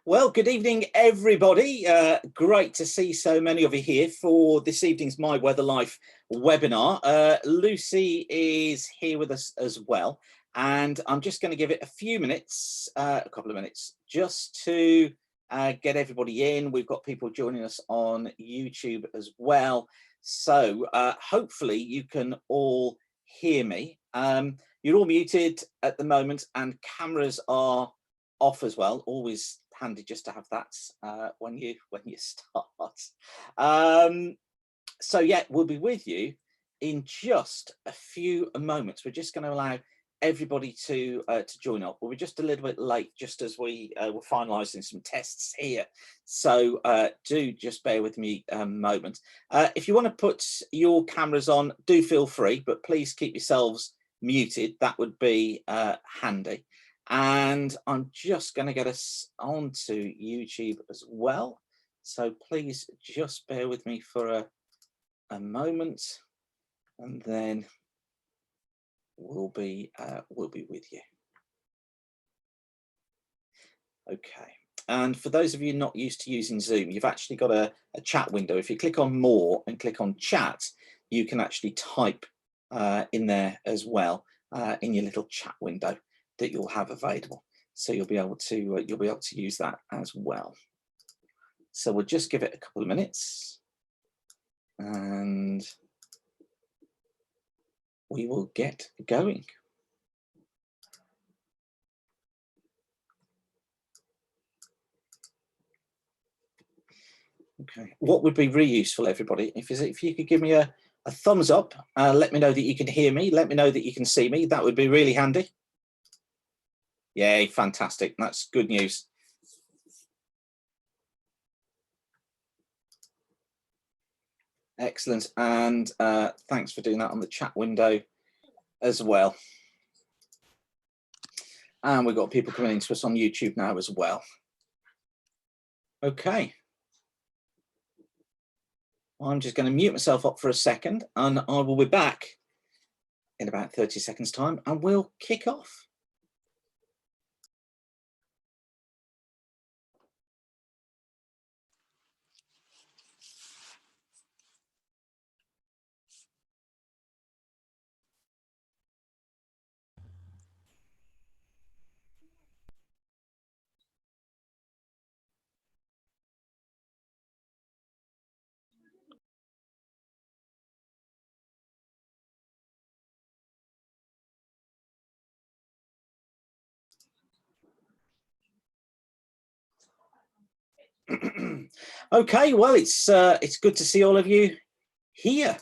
Well, good evening, everybody. Great to see so many of you here for this evening's My Weather Life webinar. Lucy is here with us as well, and I'm just going to give it a few minutes, a couple of minutes, just to get everybody in. We've got people joining us on YouTube as well, so hopefully you can all hear me. You're all muted at the moment, and cameras are off as well. Always handy just to have that when you start. So yeah, we'll be with you in just a few moments. We're just going to allow everybody to join up. We're just a little bit late, just as we were finalising some tests here. So do just bear with me a moment. If you want to put your cameras on, do feel free, but please keep yourselves muted. That would be handy. And I'm just going to get us onto YouTube as well. So please just bear with me for a moment, and then we'll be with you. Okay. And for those of you not used to using Zoom, you've actually got a chat window. If you click on More and click on Chat, you can actually type in there as well in your little chat window that you'll have available, so you'll be able to use that as well. So we'll just give it a couple of minutes, and we will get going. Okay, what would be really useful, everybody, if you could give me a thumbs up, let me know that you can hear me, let me know that you can see me. That would be really handy. Yay, fantastic. That's good news. Excellent. And thanks for doing that on the chat window as well. And we've got people coming into us on YouTube now as well. Okay. I'm just going to mute myself up for a second, and I will be back in about 30 seconds time, and we'll kick off. Okay, well, it's good to see all of you here.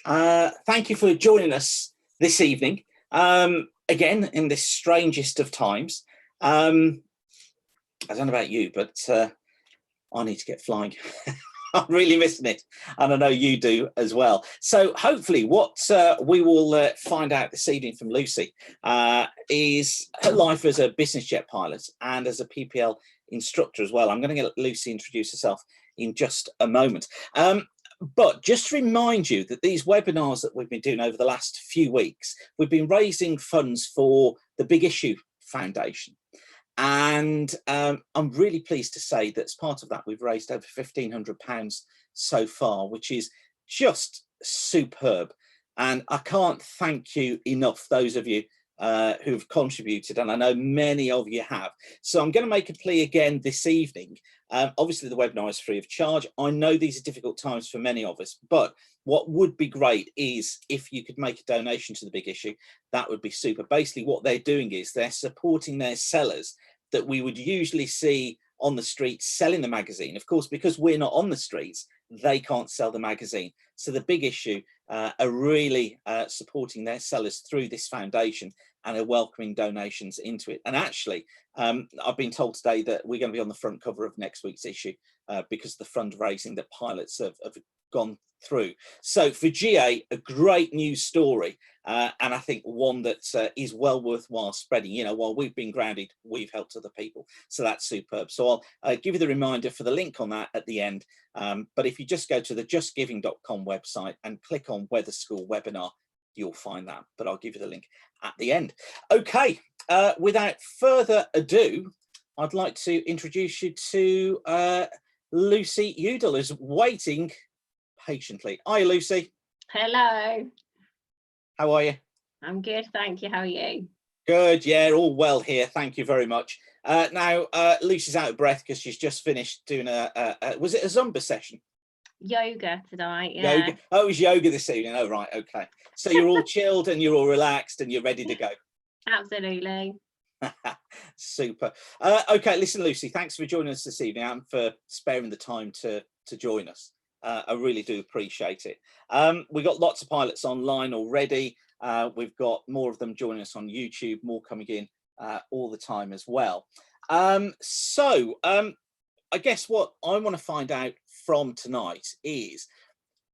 Thank you for joining us this evening, again in this strangest of times. I don't know about you, but I need to get flying. I'm really missing it, and I know you do as well. So hopefully what we will find out this evening from Lucy is her life as a business jet pilot and as a PPL instructor as well. I'm going to get Lucy introduce herself in just a moment. But just to remind you that these webinars that we've been doing over the last few weeks, we've been raising funds for the Big Issue Foundation. And I'm really pleased to say that as part of that, we've raised over £1,500 so far, which is just superb. And I can't thank you enough, those of you who've contributed, and I know many of you have. So I'm going to make a plea again this evening. Obviously, the webinar is free of charge. I know these are difficult times for many of us, but what would be great is if you could make a donation to the Big Issue. That would be super. Basically, what they're doing is they're supporting their sellers that we would usually see on the streets selling the magazine. Of course, because we're not on the streets, they can't sell the magazine. So the Big Issue are really supporting their sellers through this foundation and are welcoming donations into it. And actually, I've been told today that we're going to be on the front cover of next week's issue because the fundraising that pilots have gone through. So for GA, a great news story, and I think one that is well worthwhile spreading. You know, while we've been grounded, we've helped other people. So that's superb. So I'll give you the reminder for the link on that at the end. But if you just go to the justgiving.com website and click on Weather School webinar, you'll find that. But I'll give you the link at the end. Okay, without further ado, I'd like to introduce you to Lucy Youdell, who's waiting patiently. Hi, Lucy. Hello. How are you? I'm good, thank you. How are you? Good, yeah, all well here. Thank you very much. Now, Lucy's out of breath because she's just finished doing was it a Zumba session? Yoga tonight, yeah. Yoga. Oh, it was yoga this evening. Oh, right, okay. So you're all chilled and you're all relaxed and you're ready to go. Absolutely. Super. Okay, listen, Lucy, thanks for joining us this evening and for sparing the time to join us. I really do appreciate it. We've got lots of pilots online already. We've got more of them joining us on YouTube, more coming in all the time as well. I guess what I want to find out from tonight is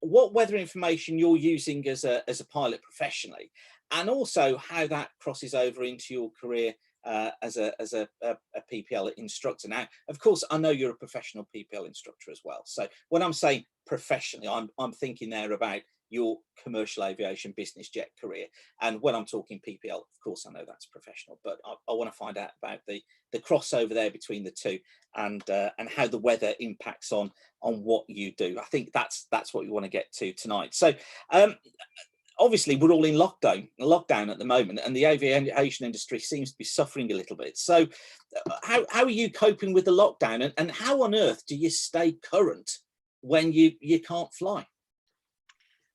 what weather information you're using as a pilot professionally, and also how that crosses over into your career as a PPL instructor. Now, of course, I know you're a professional PPL instructor as well. So when I'm saying professionally, I'm thinking there about your commercial aviation business jet career. And when I'm talking PPL, of course, I know that's professional, but I want to find out about the crossover there between the two, and how the weather impacts on what you do. I think that's what we want to get to tonight. So obviously we're all in lockdown at the moment, and the aviation industry seems to be suffering a little bit. So how are you coping with the lockdown, and how on earth do you stay current when you can't fly?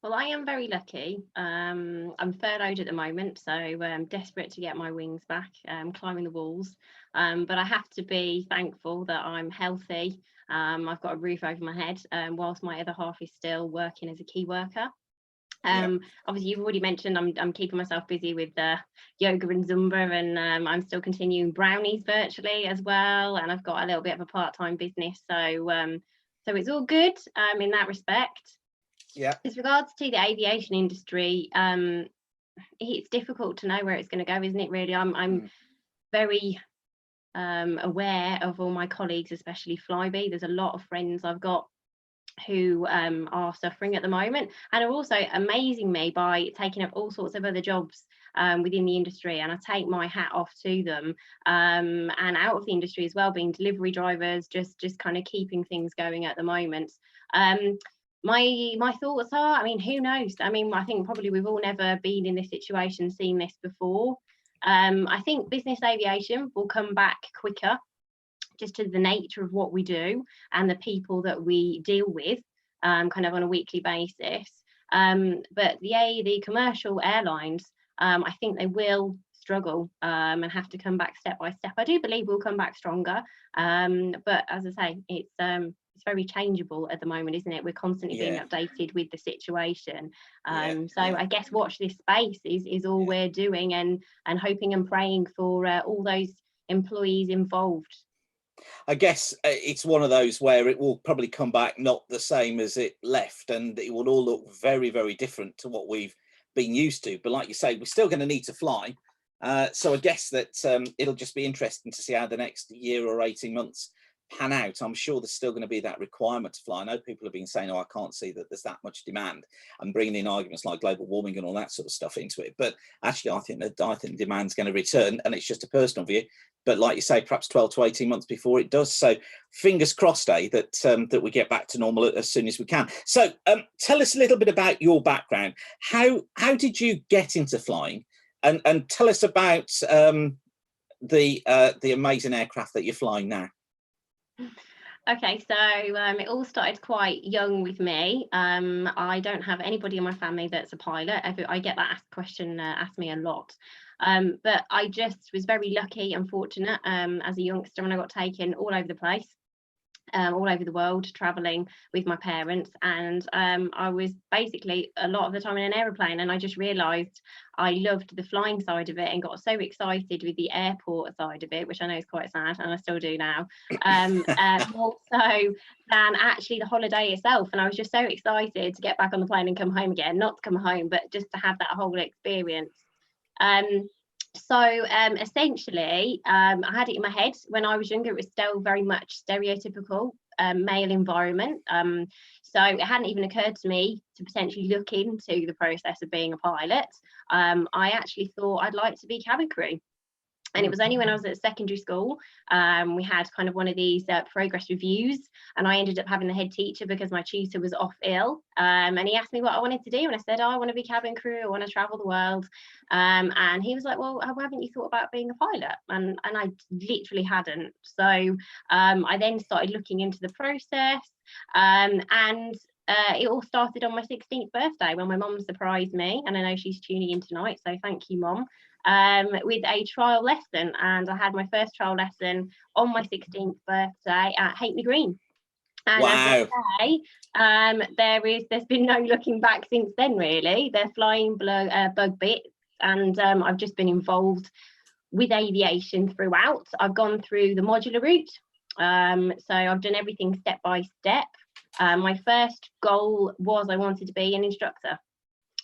Well, I am very lucky. I'm furloughed at the moment, so I'm desperate to get my wings back, climbing the walls. But I have to be thankful that I'm healthy. I've got a roof over my head, whilst my other half is still working as a key worker. Obviously, you've already mentioned I'm keeping myself busy with yoga and Zumba, and I'm still continuing brownies virtually as well. And I've got a little bit of a part-time business, so it's all good in that respect. Yeah. As regards to the aviation industry, it's difficult to know where it's going to go, isn't it? Really, I'm very aware of all my colleagues, especially Flybe. There's a lot of friends I've got who are suffering at the moment, and are also amazing me by taking up all sorts of other jobs within the industry, and I take my hat off to them, and out of the industry as well, being delivery drivers, just kind of keeping things going at the moment. My thoughts are, I mean, who knows? I mean, I think probably we've all never been in this situation, seen this before. I think business aviation will come back quicker, just to the nature of what we do and the people that we deal with kind of on a weekly basis. But the commercial airlines, I think they will struggle and have to come back step by step. I do believe we'll come back stronger, but as I say, it's very changeable at the moment, isn't it? We're constantly being updated with the situation. I guess watch this space is all we're doing, and hoping and praying for all those employees involved. I guess it's one of those where it will probably come back not the same as it left, and it will all look very, very different to what we've been used to. But like you say, we're still going to need to fly. So I guess that it'll just be interesting to see how the next year or 18 months pan out. I'm sure there's still going to be that requirement to fly. I know people have been saying, oh, I can't see that there's that much demand, and bringing in arguments like global warming and all that sort of stuff into it. But actually, I think demand's going to return, and it's just a personal view. But like you say, perhaps 12 to 18 months before it does. So fingers crossed, that we get back to normal as soon as we can. So tell us a little bit about your background. How did you get into flying? And tell us about the amazing aircraft that you're flying now. Okay, so it all started quite young with me. I don't have anybody in my family that's a pilot. I get that question asked me a lot. But I just was very lucky and fortunate as a youngster when I got taken all over the place, all over the world, traveling with my parents. And I was basically a lot of the time in an aeroplane, and I just realized I loved the flying side of it and got so excited with the airport side of it, which I know is quite sad, and I still do now, more so than actually the holiday itself. And I was just so excited to get back on the plane and come home again, not to come home, but just to have that whole experience. Essentially, I had it in my head when I was younger. It was still very much stereotypical male environment. So it hadn't even occurred to me to potentially look into the process of being a pilot. I actually thought I'd like to be cabin crew. And it was only when I was at secondary school, we had kind of one of these progress reviews, and I ended up having the head teacher because my tutor was off ill. And he asked me what I wanted to do, and I said, oh, I want to be cabin crew, I want to travel the world. And he was like, well, haven't you thought about being a pilot? And I literally hadn't. So I then started looking into the process, and it all started on my 16th birthday when my mum surprised me, and I know she's tuning in tonight, so thank you, Mum, with a trial lesson. And I had my first trial lesson on my 16th birthday at Hackney Green. And wow. as I say, there's been no looking back since then, really. They're flying bug bits, and I've just been involved with aviation throughout. I've gone through the modular route, so I've done everything step by step. My first goal was I wanted to be an instructor.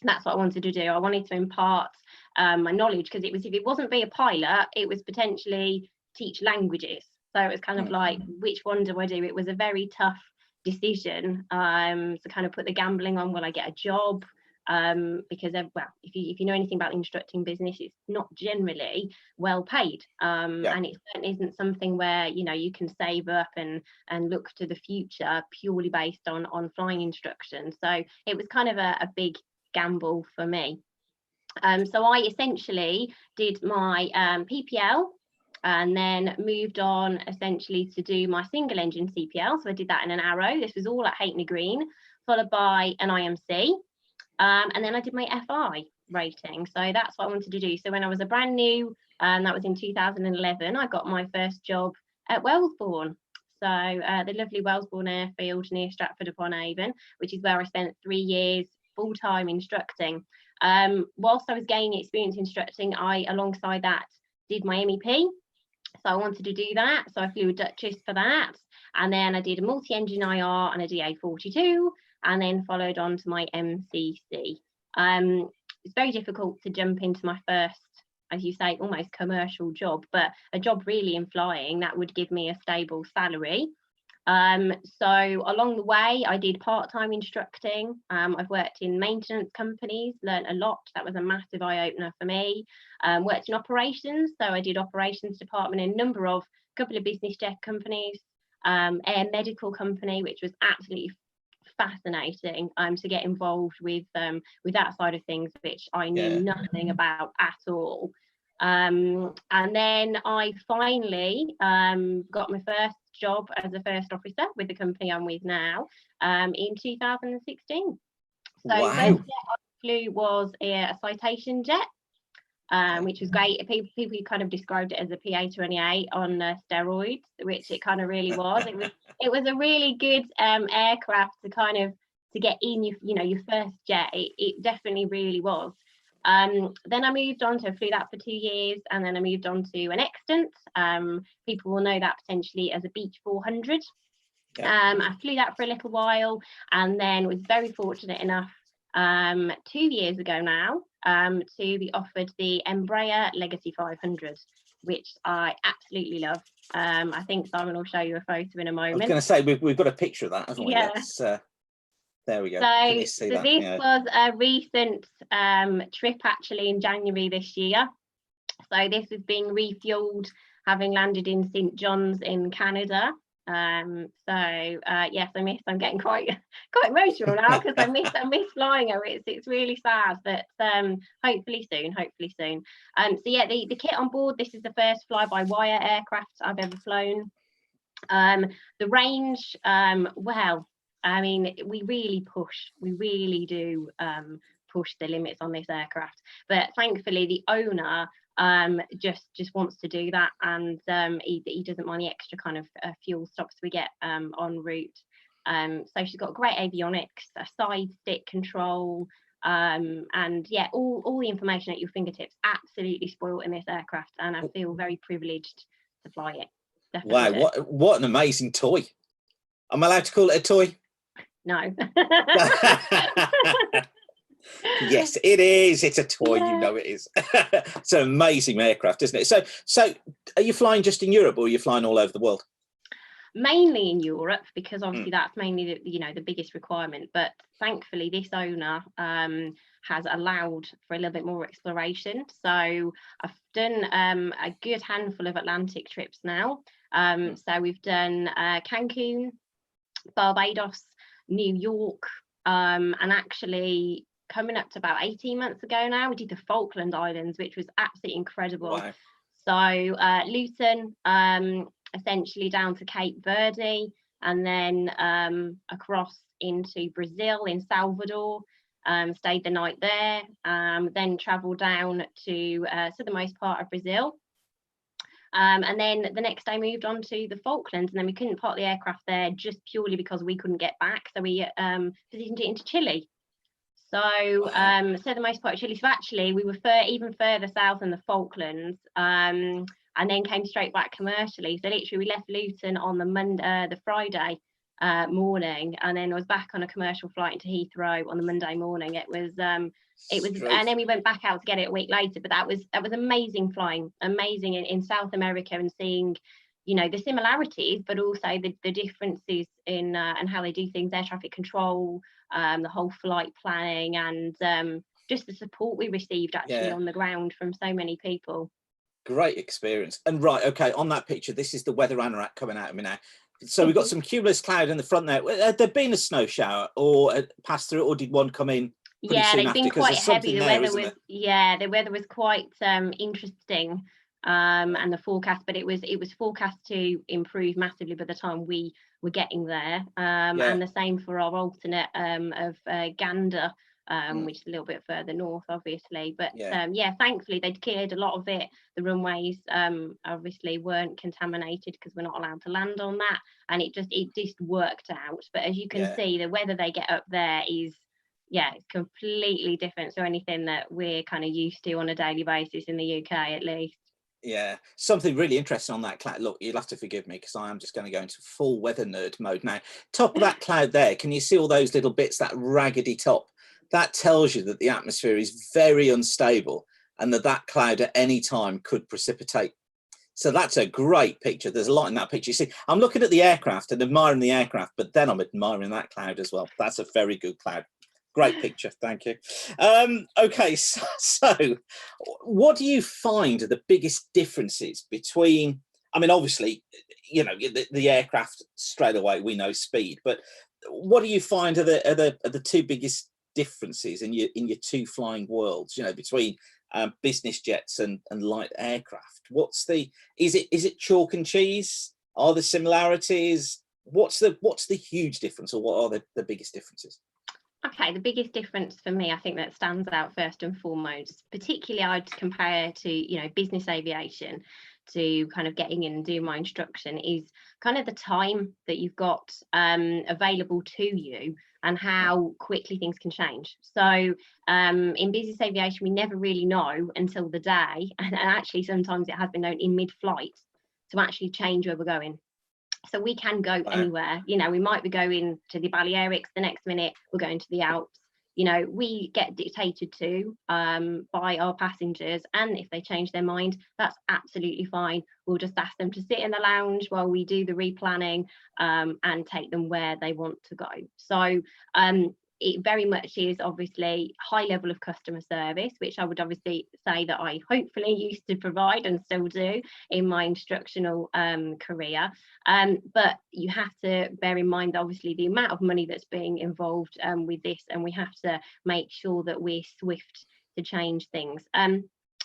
That's what I wanted to do. I wanted to impart my knowledge, because if it wasn't be a pilot, it was potentially teach languages. So it was kind of like, which one do I do? It was a very tough decision to kind of put the gambling on, will I get a job? Because well, if you know anything about the instructing business, it's not generally well paid, and it certainly isn't something where you can save up and look to the future purely based on flying instruction. So it was kind of a big gamble for me. So I essentially did my PPL, and then moved on essentially to do my single engine CPL. So I did that in an Arrow. This was all at Hackney Green, followed by an IMC. And then I did my FI rating. So that's what I wanted to do. So when I was a brand new, that was in 2011, I got my first job at Wellesbourne. So the lovely Wellesbourne Airfield near Stratford upon Avon, which is where I spent 3 years full-time instructing. Whilst I was gaining experience instructing, I, alongside that, did my MEP. So I wanted to do that. So I flew a Duchess for that. And then I did a multi-engine IR and a DA42. And then followed on to my MCC. It's very difficult to jump into my first, as you say, almost commercial job, but a job really in flying that would give me a stable salary. So along the way, I did part-time instructing. I've worked in maintenance companies, learned a lot. That was a massive eye-opener for me. Worked in operations, so I did operations department in a couple of business jet companies, air medical company, which was absolutely fascinating to get involved with that side of things, which I knew nothing about at all. And then I finally got my first job as a first officer with the company I'm with now in 2016. So wow. The first jet I flew was a citation jet, which was great. People kind of described it as a PA-28 on steroids, which it kind of really was. It was a really good aircraft to get in your first jet. It definitely really was. Then I moved on to flew that for 2 years, and then I moved on to an Extant. People will know that potentially as a Beech 400. I flew that for a little while, and then was very fortunate enough 2 years ago now to be offered the Embraer Legacy 500, which I absolutely love. I think Simon will show you a photo in a moment. I was going to say, we've got a picture of that, haven't we? Yeah. There we go. So this was a recent trip actually in January this year. So this is being refueled, having landed in St. John's in Canada. Yes, I'm getting quite emotional now because I miss flying her. It's really sad, but hopefully soon. So yeah, the kit on board, this is the first fly-by-wire aircraft I've ever flown. The range, well, I mean, we really do push the limits on this aircraft, but thankfully the owner just wants to do that, and he doesn't mind the extra kind of fuel stops we get en route. So she's got great avionics, a side stick control, and yeah, all the information at your fingertips, absolutely spoiled in this aircraft, and I feel very privileged to fly it. Definitely. Wow, what an amazing toy. Am I allowed to call it a toy? No. Yes, it is. It's a toy. Yeah. You know it is. It's an amazing aircraft, isn't it? So are you flying just in Europe, or are you flying all over the world? mainly in Europe, because obviously that's mainly the biggest requirement. But thankfully, this owner has allowed for a little bit more exploration. So I've done a good handful of Atlantic trips now. So we've done Cancun, Barbados, New York, and actually coming up to about 18 months ago now, we did the Falkland Islands, which was absolutely incredible. Wow. So Luton, essentially down to Cape Verde, and then across into Brazil in Salvador, stayed the night there, then travelled down to southernmost part of Brazil. And then the next day moved on to the Falklands, and then we couldn't park the aircraft there just purely because we couldn't get back. So we positioned it into Chile. So southernmost part of Chile. So actually we were even further south than the Falklands, and then came straight back commercially. So literally we left Luton on the Friday morning, and then I was back on a commercial flight into Heathrow on the Monday morning. It was, and then we went back out to get it a week later. But that was amazing flying, amazing in South America, and seeing, the similarities, but also the differences in and how they do things, air traffic control, the whole flight planning, and just the support we received actually on the ground from so many people. Great experience. And right, okay, on that picture, this is the weather anorak coming out of me now. So we've got some cumulus cloud in the front there. Had there been a snow shower or passed through, or did one come in? Yeah, they've been quite heavy. The weather was quite interesting, and the forecast, but it was forecast to improve massively by the time we were getting there. And the same for our alternate of Gander, which is a little bit further north, obviously. But thankfully they'd cleared a lot of it. The runways obviously weren't contaminated because we're not allowed to land on that, and it just worked out. But as you can see, the weather they get up there is it's completely different to anything that we're kind of used to on a daily basis in the UK, at least. Yeah, something really interesting on that cloud. Look, you'll have to forgive me because I am just going to go into full weather nerd mode now. Top of that cloud there, can you see all those little bits, that raggedy top? That tells you that the atmosphere is very unstable, and that cloud at any time could precipitate. So that's a great picture. There's a lot in that picture. You see, I'm looking at the aircraft and admiring the aircraft, but then I'm admiring that cloud as well. That's a very good cloud. Great picture, thank you. Okay, so what do you find are the biggest differences between, I mean, obviously, the aircraft straight away, we know speed, but what do you find are the two biggest differences in your two flying worlds, between business jets and light aircraft? Is it chalk and cheese? Are there similarities? What's the huge difference, or what are the biggest differences? Okay, the biggest difference for me, I think that stands out first and foremost, particularly I'd compare to, business aviation to kind of getting in and doing my instruction, is kind of the time that you've got available to you and how quickly things can change. So in business aviation, we never really know until the day, and actually sometimes it has been known in mid-flight to actually change where we're going. So we can go anywhere. We might be going to the Balearics, the next minute we're going to the Alps. We get dictated to by our passengers, and if they change their mind, that's absolutely fine. We'll just ask them to sit in the lounge while we do the replanning, and take them where they want to go. So it very much is obviously high level of customer service, which I would obviously say that I hopefully used to provide and still do in my instructional career. But you have to bear in mind, obviously, the amount of money that's being involved with this, and we have to make sure that we're swift to change things.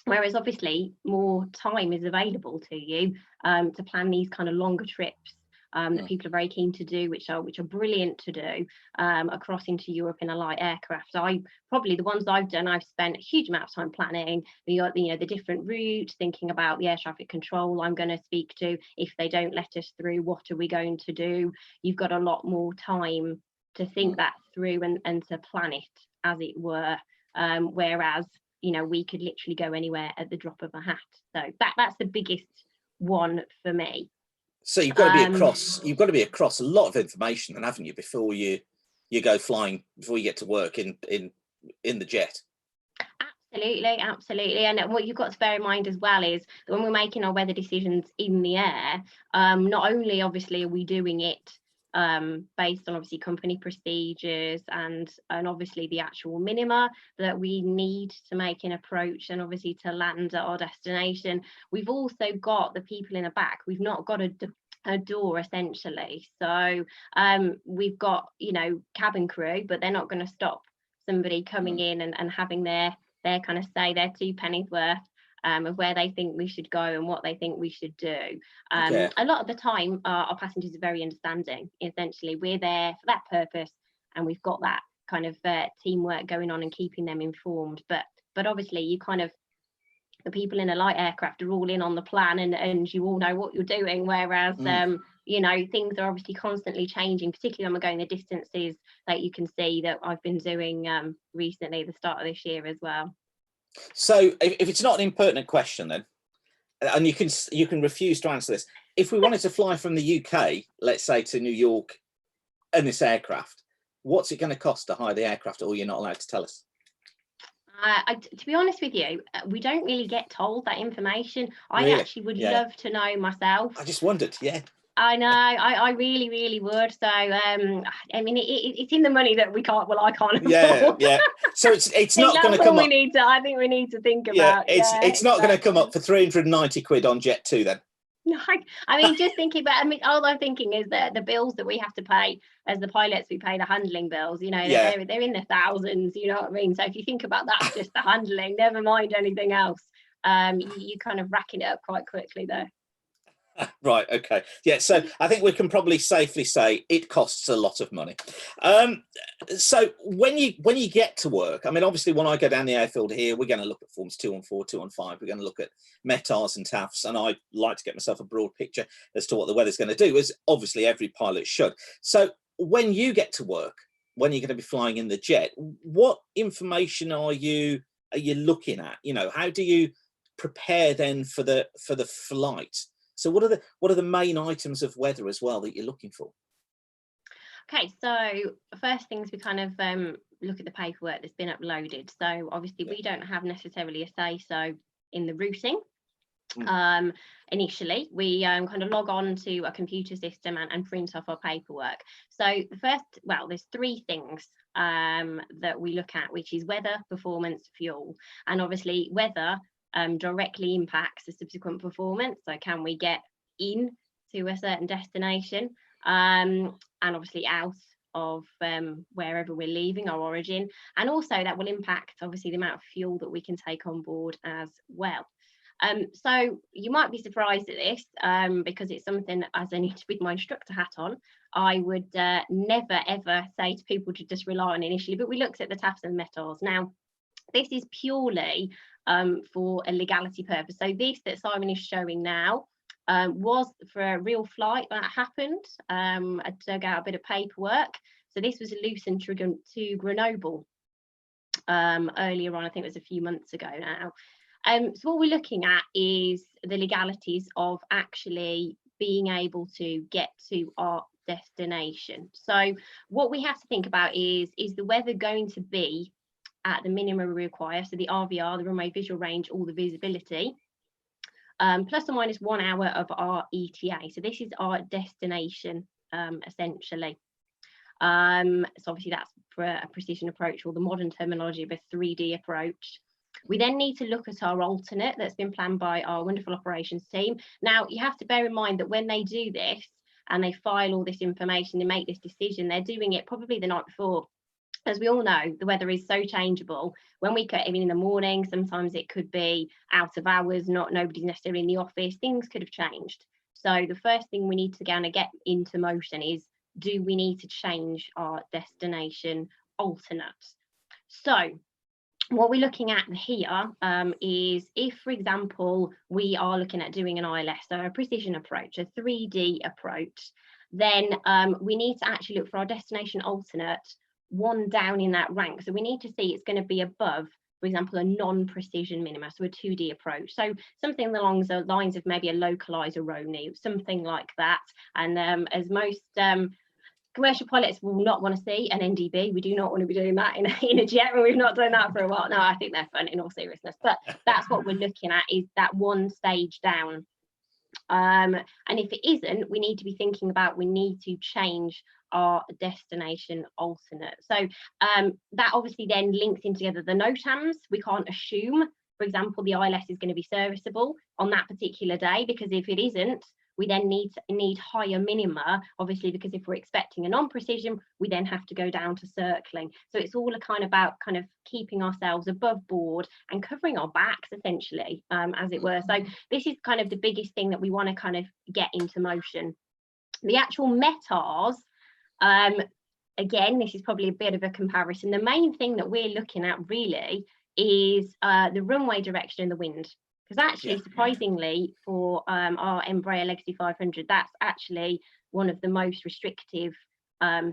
Whereas obviously more time is available to you to plan these kind of longer trips. That people are very keen to do, which are brilliant to do across into Europe in a light aircraft. The ones I've done, I've spent a huge amount of time planning the different routes, thinking about the air traffic control I'm going to speak to. If they don't let us through, what are we going to do? You've got a lot more time to think that through and to plan it, as it were. Whereas we could literally go anywhere at the drop of a hat. So that's the biggest one for me. So you've got to be across a lot of information, then, haven't you, before you go flying, before you get to work in the jet? Absolutely. And what you've got to bear in mind as well is that when we're making our weather decisions in the air, not only obviously are we doing it based on obviously company procedures and obviously the actual minima that we need to make an approach and obviously to land at our destination, we've also got the people in the back. We've not got a door essentially. So we've got, you know, cabin crew, but they're not going to stop somebody coming in and having their kind of say their 2 pennies worth of where they think we should go and what they think we should do. A lot of the time our passengers are very understanding. Essentially we're there for that purpose and we've got that kind of teamwork going on and keeping them informed, but obviously you kind of, the people in a light aircraft are all in on the plan and you all know what you're doing, whereas you know, things are obviously constantly changing, particularly when we're going the distances that you can see that I've been doing recently, the start of this year as well. So if it's not an impertinent question then, and you can refuse to answer this, if we wanted to fly from the UK, let's say to New York in this aircraft, what's it going to cost to hire the aircraft, or you're not allowed to tell us? To be honest with you, we don't really get told that information. Really? I actually would love to know myself. I just wondered, I know, I really would. So I mean, it's in the money that we can't. Well, I can't afford. So it's not going to come up. I think we need to think about. It's not going to come up for 390 quid on Jet 2 then. No, I mean, just thinking about. I mean, all I'm thinking is that the bills that we have to pay as the pilots, we pay the handling bills. You know, they're in the thousands. You know what I mean? So if you think about that, just the handling, never mind anything else. You kind of racking it up quite quickly there. Right, okay. So I think we can probably safely say it costs a lot of money. So when you get to work, I mean, obviously when I go down the airfield here, we're going to look at forms 2 and 4, 2 and 5. We're going to look at METARs and TAFs, and I like to get myself a broad picture as to what the weather's going to do, as obviously every pilot should. So when you get to work, when you're going to be flying in the jet, what information are you looking at? You know, how do you prepare then for the flight? So what are the main items of weather as well that you're looking for? Okay, so first things we kind of look at the paperwork that's been uploaded. So obviously we don't have necessarily a say so in the routing. Initially, we kind of log on to a computer system and print off our paperwork. So the first, well, there's 3 things that we look at, which is weather, performance, fuel, and obviously weather directly impacts the subsequent performance. So can we get in to a certain destination and obviously out of wherever we're leaving, our origin, and also that will impact obviously the amount of fuel that we can take on board as well. So you might be surprised at this because it's something, as I need to with my instructor hat on, I would never ever say to people to just rely on initially, but we looked at the TAFs and METARs. Now this is purely for a legality purpose. So this that Simon is showing now was for a real flight that happened. I dug out a bit of paperwork. So this was a Luton to Grenoble earlier on, I think it was a few months ago now. So what we're looking at is the legalities of actually being able to get to our destination. So what we have to think about is the weather going to be at the minimum we require, so the RVR, the runway visual range, all the visibility, plus or minus 1 hour of our ETA. So this is our destination, essentially. So obviously that's for a precision approach, or the modern terminology of a 3D approach. We then need to look at our alternate that's been planned by our wonderful operations team. Now, you have to bear in mind that when they do this and they file all this information, they make this decision, they're doing it probably the night before. As we all know, the weather is so changeable. When we get in the morning, sometimes it could be out of hours, nobody's necessarily in the office, things could have changed. So the first thing we need to kind of get into motion is, do we need to change our destination alternate? So what we're looking at here is if, for example, we are looking at doing an ILS, so a precision approach, a 3D approach, then we need to actually look for our destination alternate 1 down in that rank. So we need to see it's going to be above, for example, a non-precision minima, so a 2D approach. So something along the lines of maybe a localizer RONI, something like that. And as most commercial pilots will not want to see an NDB. We do not want to be doing that in a jet, and we've not done that for a while. No, I think they're fun in all seriousness, but that's what we're looking at, is that one stage down. And if it isn't, we need to be thinking about, we need to change our destination alternate. So that obviously then links in together the NOTAMs. We can't assume, for example, the ILS is going to be serviceable on that particular day, because if it isn't, we then need higher minima, obviously, because if we're expecting a non-precision, we then have to go down to circling. So it's all about kind of keeping ourselves above board and covering our backs, essentially, as it were. So this is kind of the biggest thing that we want to kind of get into motion. The actual METARs, again, this is probably a bit of a comparison. The main thing that we're looking at really is the runway direction and the wind. Because actually, surprisingly, for our Embraer Legacy 500, that's actually one of the most restrictive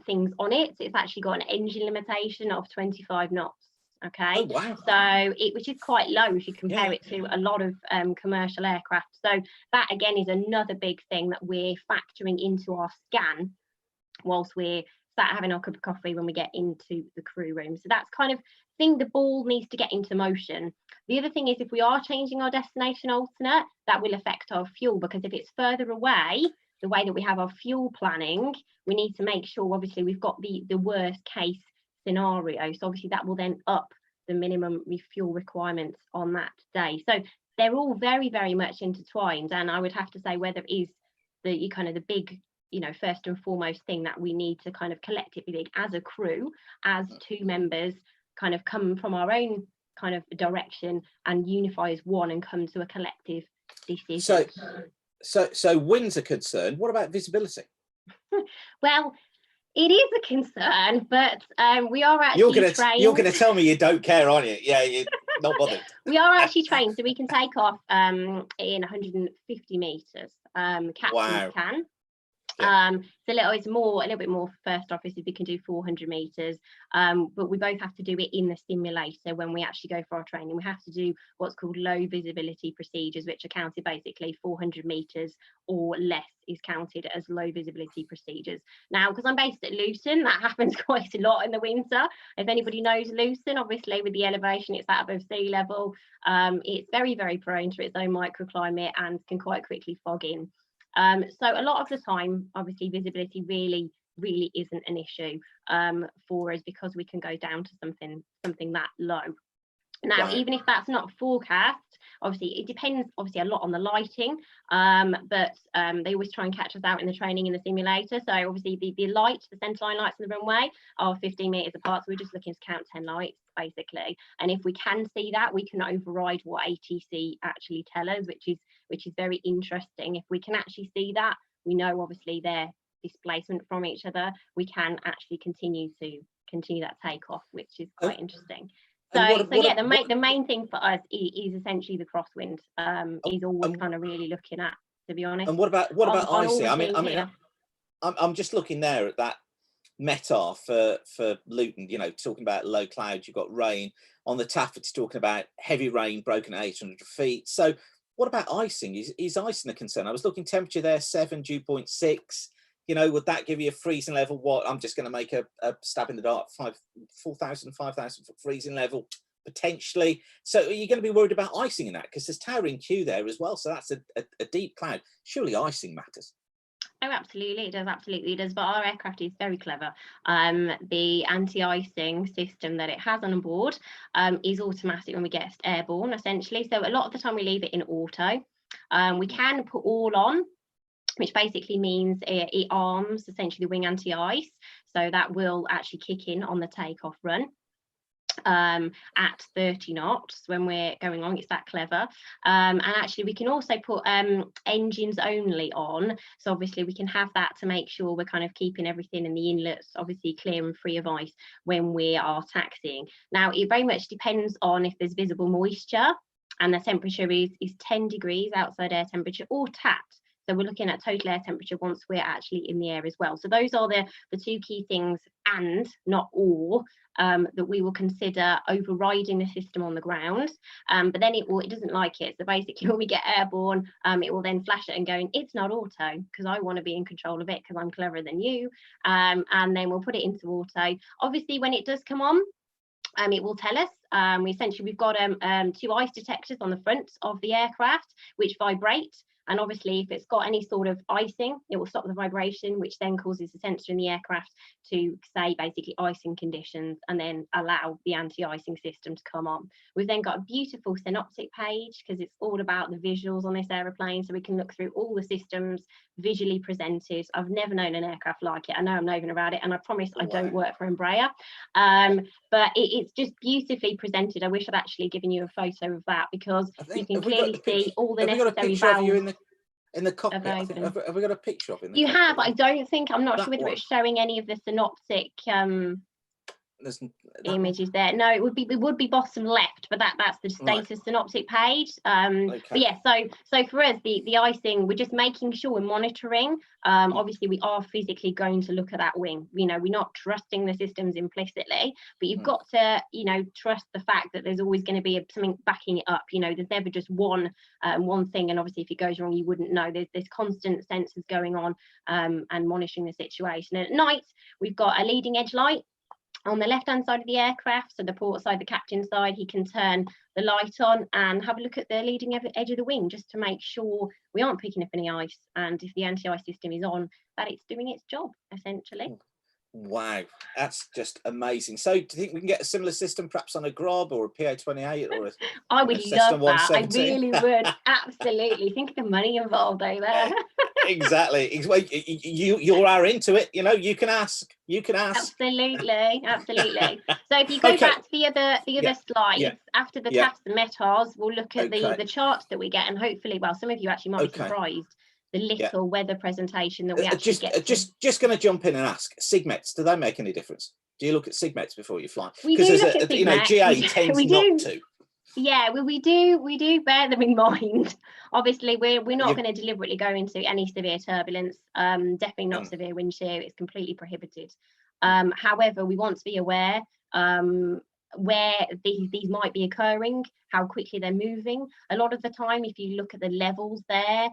things on it. So it's actually got an engine limitation of 25 knots. Okay, oh, wow. So which is quite low if you compare it to a lot of commercial aircraft. So that again is another big thing that we're factoring into our scan whilst we're sat having our cup of coffee when we get into the crew room. So that's kind of thing the ball needs to get into motion. The other thing is, if we are changing our destination alternate, that will affect our fuel, because if it's further away, the way that we have our fuel planning, we need to make sure obviously we've got the worst case scenario. So obviously that will then up the minimum fuel requirements on that day. So they're all very, very much intertwined, and I would have to say whether it is the kind of the big, you know, first and foremost thing that we need to kind of collectively as a crew, as two members, kind of come from our own kind of direction and unify as one and come to a collective decision. So winds are concerned. What about visibility? Well, it is a concern, but we are actually trained. You're going to tell me you don't care, aren't you? Yeah, you're not bothered. We are actually trained, so we can take off in 150 meters. Captains wow. can. Yeah. So a little bit more for first officers. We can do 400 meters, but we both have to do it in the simulator when we actually go for our training. We have to do what's called low visibility procedures, which are counted basically 400 meters or less is counted as low visibility procedures. Now, because I'm based at Luton, that happens quite a lot in the winter. If anybody knows Luton, obviously with the elevation, it's at above sea level. It's very, very prone to its own microclimate and can quite quickly fog in. So a lot of the time, obviously, visibility really isn't an issue for us, because we can go down to something that low. Now, right. Even if that's not forecast, obviously it depends obviously a lot on the lighting, but they always try and catch us out in the training in the simulator. So obviously the lights, the centerline lights on the runway are 15 meters apart, so we're just looking to count 10 lights basically. And if we can see that, we can override what ATC actually tell us, which is very interesting. If we can actually see that, we know obviously their displacement from each other, we can actually continue that takeoff, which is quite interesting. So the main thing for us is essentially the crosswind. Is all we're kind of really looking at, to be honest. And what about icing? I'm just looking there at that METAR for Luton. You know, talking about low clouds, you've got rain. On the Taff, it's talking about heavy rain broken at 800 feet. So what about icing? Is icing a concern? I was looking temperature there, 7, dew point 6. You know, would that give you a freezing level? What, I'm just going to make a stab in the dark, 4,000, 5,000 foot freezing level, potentially. So are you going to be worried about icing in that? Because there's towering Q there as well. So that's a deep cloud. Surely icing matters. Oh, absolutely, it does. Absolutely, it does. But our aircraft is very clever. The anti-icing system that it has on board is automatic when we get airborne, essentially. So a lot of the time we leave it in auto. We can put all on, which basically means it arms essentially the wing anti-ice, so that will actually kick in on the takeoff run at 30 knots when we're going on. It's that clever. And actually we can also put engines only on, so obviously we can have that to make sure we're kind of keeping everything in the inlets obviously clear and free of ice when we are taxiing. Now it very much depends on if there's visible moisture and the temperature is 10 degrees outside air temperature or TAT. So we're looking at total air temperature once we're actually in the air as well. So those are the two key things, and not all, that we will consider overriding the system on the ground. But then it doesn't like it. So basically when we get airborne, it will then flash it and going, it's not auto, because I want to be in control of it because I'm cleverer than you. And then we'll put it into auto. Obviously when it does come on, it will tell us. We've got 2 ice detectors on the front of the aircraft which vibrate, and obviously if it's got any sort of icing, it will stop the vibration, which then causes the sensor in the aircraft to say basically icing conditions, and then allow the anti-icing system to come on. We've then got a beautiful synoptic page, because it's all about the visuals on this aeroplane, so we can look through all the systems visually presented. I've never known an aircraft like it. I know I'm raving about it, and I promise I don't work for Embraer, but it's just beautifully presented. I wish I'd actually given you a photo of that, because you can clearly see all the necessary valves. In the cockpit, have we got a picture of it? You have, but I don't think, I'm not sure whether it's showing any of the synoptic images there. No, it would be bottom left, but that's the status synoptic page. But yeah, so for us, the icing, we're just making sure we're monitoring. Obviously we are physically going to look at that wing. You know, we're not trusting the systems implicitly, but you've got to, you know, trust the fact that there's always going to be something backing it up. You know, there's never just one thing, and obviously if it goes wrong you wouldn't know. There's constant sensors going on, and monitoring the situation. And at night we've got a leading edge light on the left hand side of the aircraft, so the port side, the captain side. He can turn the light on and have a look at the leading edge of the wing, just to make sure we aren't picking up any ice, and if the anti-ice system is on, that it's doing its job essentially. Wow, that's just amazing. So do you think we can get a similar system perhaps on a Grob or a PA-28 or a I would love that. I really would. Absolutely. Think of the money involved over there. Exactly. You are into it, you know, you can ask. Absolutely. So if you go back to the other slides, after the TAFs and METARs, we'll look at the charts that we get, and hopefully, well, some of you actually might be surprised the little weather presentation that we actually get. Just going to jump in and ask, SIGMETs, do they make any difference? Do you look at SIGMETs before you fly? We do look at SIGMETs. You know, GA tends not to. Yeah, well, we do bear them in mind. Obviously, we're not going to deliberately go into any severe turbulence. Definitely not severe wind shear. It's completely prohibited. However, we want to be aware where these might be occurring, how quickly they're moving. A lot of the time, if you look at the levels there,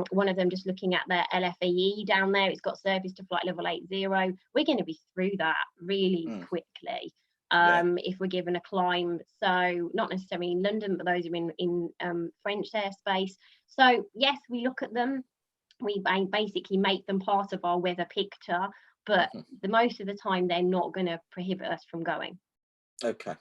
one of them just looking at the LFAE down there, it's got surface to flight level 80. We're going to be through that really quickly. If we're given a climb, so not necessarily in London, but those are in French airspace. So yes, we look at them, we basically make them part of our weather picture, but the most of the time they're not going to prohibit us from going. Okay.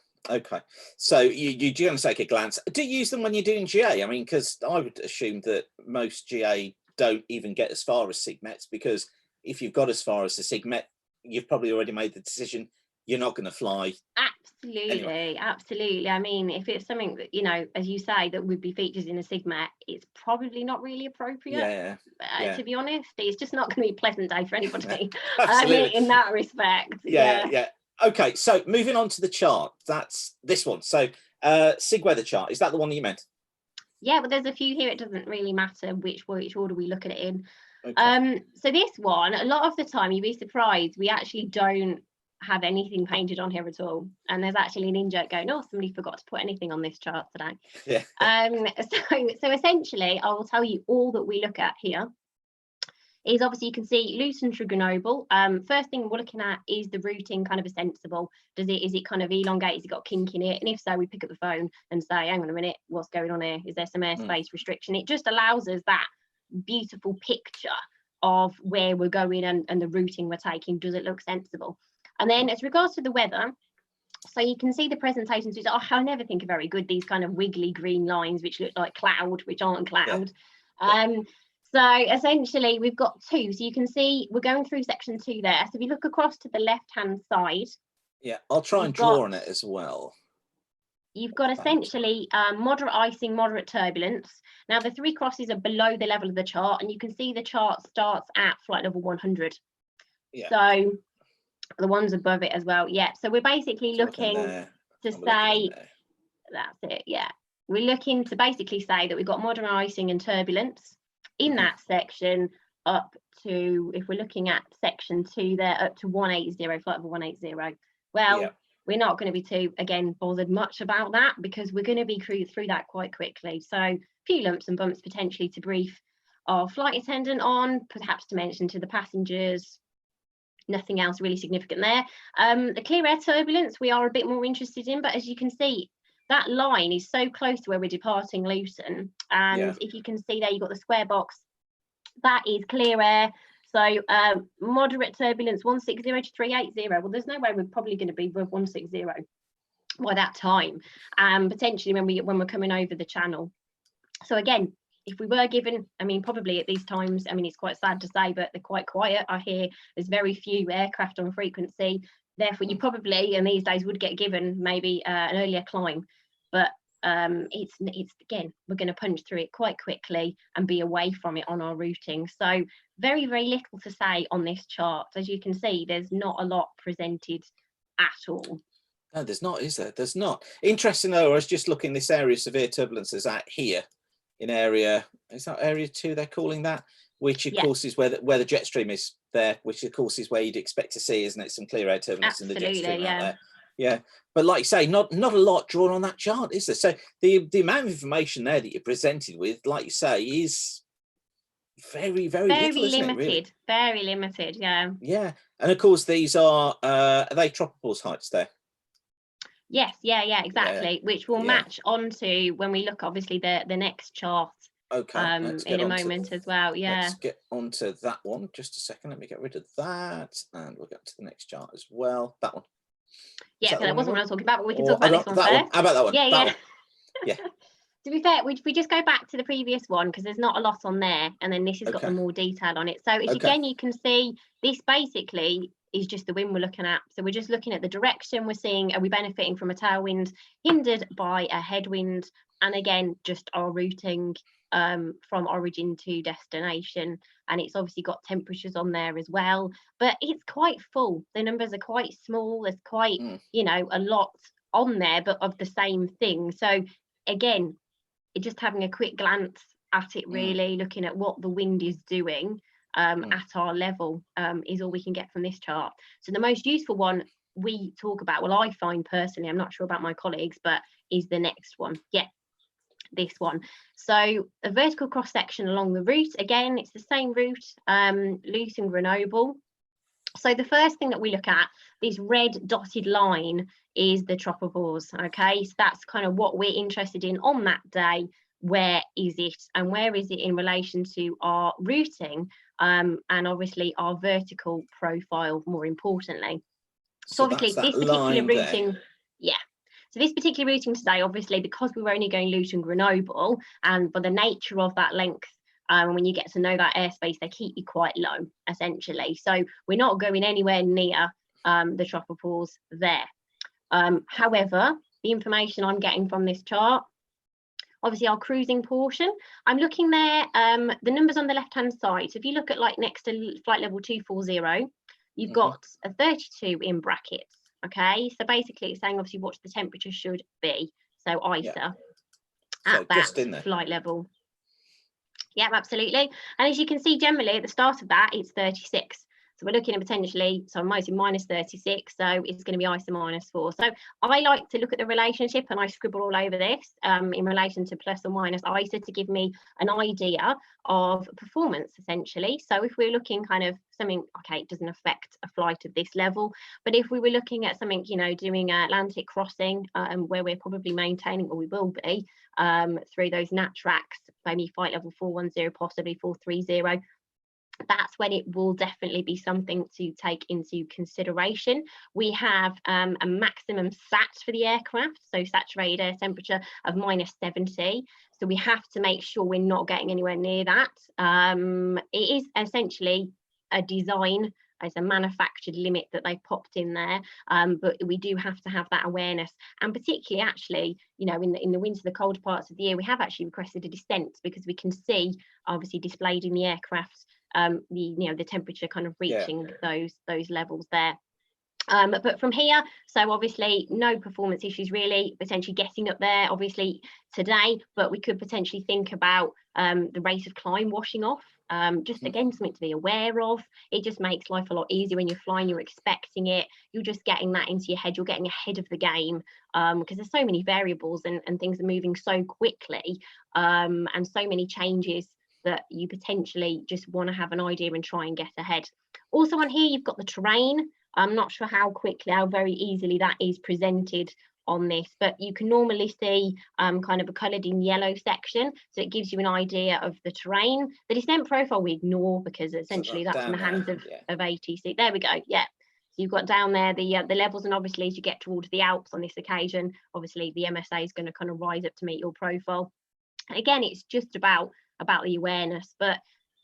So you're going to take a glance. Do you use them when you're doing GA? I mean, because I would assume that most GA don't even get as far as SIGMETs, because if you've got as far as the SIGMET, you've probably already made the decision you're not going to fly. Absolutely. I mean, if it's something that, you know, as you say, that would be featured in a SIGMET, it's probably not really appropriate. To be honest, it's just not going to be a pleasant day for anybody. In that respect. Yeah. Okay, so moving on to the chart. That's this one. So Sig Weather Chart, is that the one that you meant? Yeah, but there's a few here. It doesn't really matter which order we look at it in. So this one, a lot of the time you'd be surprised, we actually don't have anything painted on here at all, and there's actually an in-joke going, oh, somebody forgot to put anything on this chart today. So essentially I will tell you all that we look at here is, obviously you can see loose and trigonal. First thing we're looking at is the routing kind of a sensible. Is it kind of elongated? Has it got kink in it? And if so, we pick up the phone and say, hang on a minute, what's going on here? Is there some airspace restriction? It just allows us that beautiful picture of where we're going and the routing we're taking. Does it look sensible? And then as regards to the weather, so you can see the presentations, which I never think are very good, these kind of wiggly green lines which look like cloud, which aren't cloud. So essentially we've got two. So you can see we're going through section 2 there. So if you look across to the left-hand side. Yeah, I'll try and draw on it as well. You've got essentially moderate icing, moderate turbulence. Now the 3 crosses are below the level of the chart, and you can see the chart starts at flight level 100. So the ones above it as well. So we're basically looking to say, that's it. We're looking to basically say that we've got moderate icing and turbulence. in that section up to, if we're looking at section 2 there, up to 180, flight level 180. Well, we're not going to be too, again, bothered much about that, because we're going to be through that quite quickly. So a few lumps and bumps potentially to brief our flight attendant on, perhaps to mention to the passengers. Nothing else really significant there. The clear air turbulence we are a bit more interested in, but as you can see, that line is so close to where we're departing Luton. And if you can see there, you've got the square box. That is clear air. So moderate turbulence 160 to 380. Well, there's no way we're probably going to be above 160 by that time, potentially when we're coming over the channel. So again, if we were given, I mean, probably at these times, I mean, it's quite sad to say, but they're quite quiet. I hear there's very few aircraft on frequency. Therefore, you probably, in these days, would get given maybe an earlier climb. But it's again, we're going to punch through it quite quickly and be away from it on our routing. So very, very little to say on this chart. As you can see, there's not a lot presented at all. No, there's not, is there? There's not. Interesting though, I was just looking, this area of severe turbulence is out here in area, is that area 2 they're calling that? Which of course is where the jet stream is there, which of course is where you'd expect to see, isn't it? Some clear air turbulence in the jet stream out there. Yeah, but like you say, not a lot drawn on that chart, is there? So the amount of information there that you're presented with, like you say, is very, very little, isn't it, really? Very limited, yeah. Yeah, and of course these are they tropopause heights there? Yes, yeah, exactly. Which will match onto when we look, obviously, the next chart. Okay, in a moment as well. Yeah. Let's get onto that one. Just a second. Let me get rid of that, and we'll get to the next chart as well. That one. Yeah, so that wasn't what I was talking about, but we can talk about this one first. How about that one? Yeah. Yeah. To be fair, we just go back to the previous one, because there's not a lot on there, and then this has got the more detail on it. So again, you can see this basically is just the wind we're looking at. So we're just looking at the direction we're seeing. Are we benefiting from a tailwind, hindered by a headwind? And again, just our routing from origin to destination. And it's obviously got temperatures on there as well, but it's quite full. The numbers are quite small. There's quite, a lot on there, but of the same thing. So again, just having a quick glance at it, really looking at what the wind is doing at our level is all we can get from this chart. So the most useful one we talk about, well, I find personally, I'm not sure about my colleagues, but is the next one. This one. So a vertical cross section along the route. Again, it's the same route, Luton Grenoble. So the first thing that we look at, this red dotted line, is the tropopause. Okay, so that's kind of what we're interested in on that day. Where is it, and where is it in relation to our routing, and obviously our vertical profile, more importantly. So obviously this particular routing, so this particular routing today, obviously, because we were only going Luton Grenoble, and by the nature of that length, when you get to know that airspace, they keep you quite low, essentially. So we're not going anywhere near the tropopause there. However, the information I'm getting from this chart, obviously our cruising portion, I'm looking there, the numbers on the left-hand side. So if you look at like next to flight level 240, you've got a 32 in brackets. Okay, so basically it's saying obviously what the temperature should be. So ISA at that flight level. Yeah, absolutely. And as you can see, generally at the start of that, it's 36. So we're looking at potentially, so I'm mostly minus 36, so it's going to be ISA -4. So I like to look at the relationship, and I scribble all over this in relation to plus or minus ISA to give me an idea of performance, essentially. So if we're looking kind of something, okay, it doesn't affect a flight of this level, but if we were looking at something, doing an Atlantic crossing, where we're probably maintaining, or we will be, through those nat tracks, maybe flight level 410, possibly 430, that's when it will definitely be something to take into consideration. We have a maximum SAT for the aircraft, so saturated air temperature of -70. So we have to make sure we're not getting anywhere near that. It is essentially a design, it's a manufactured limit that they popped in there, but we do have to have that awareness. And particularly, actually, in the winter, the colder parts of the year, we have actually requested a descent, because we can see, obviously, displayed in the aircraft, the temperature kind of reaching those levels there. But from here, so obviously no performance issues really, potentially getting up there obviously today, but we could potentially think about the rate of climb washing off. Just again, something to be aware of. It just makes life a lot easier when you're flying, you're expecting it, you're just getting that into your head, you're getting ahead of the game, because there's so many variables and things are moving so quickly, and so many changes that you potentially just want to have an idea and try and get ahead. Also on here, you've got the terrain. I'm not sure how very easily that is presented on this, but you can normally see kind of a coloured in yellow section, so it gives you an idea of the terrain. The descent profile we ignore because essentially that's in the hands of ATC. There we go. Yeah. So you've got down there the levels, and obviously as you get towards the Alps on this occasion, obviously the MSA is going to kind of rise up to meet your profile. And again, it's just about the awareness, but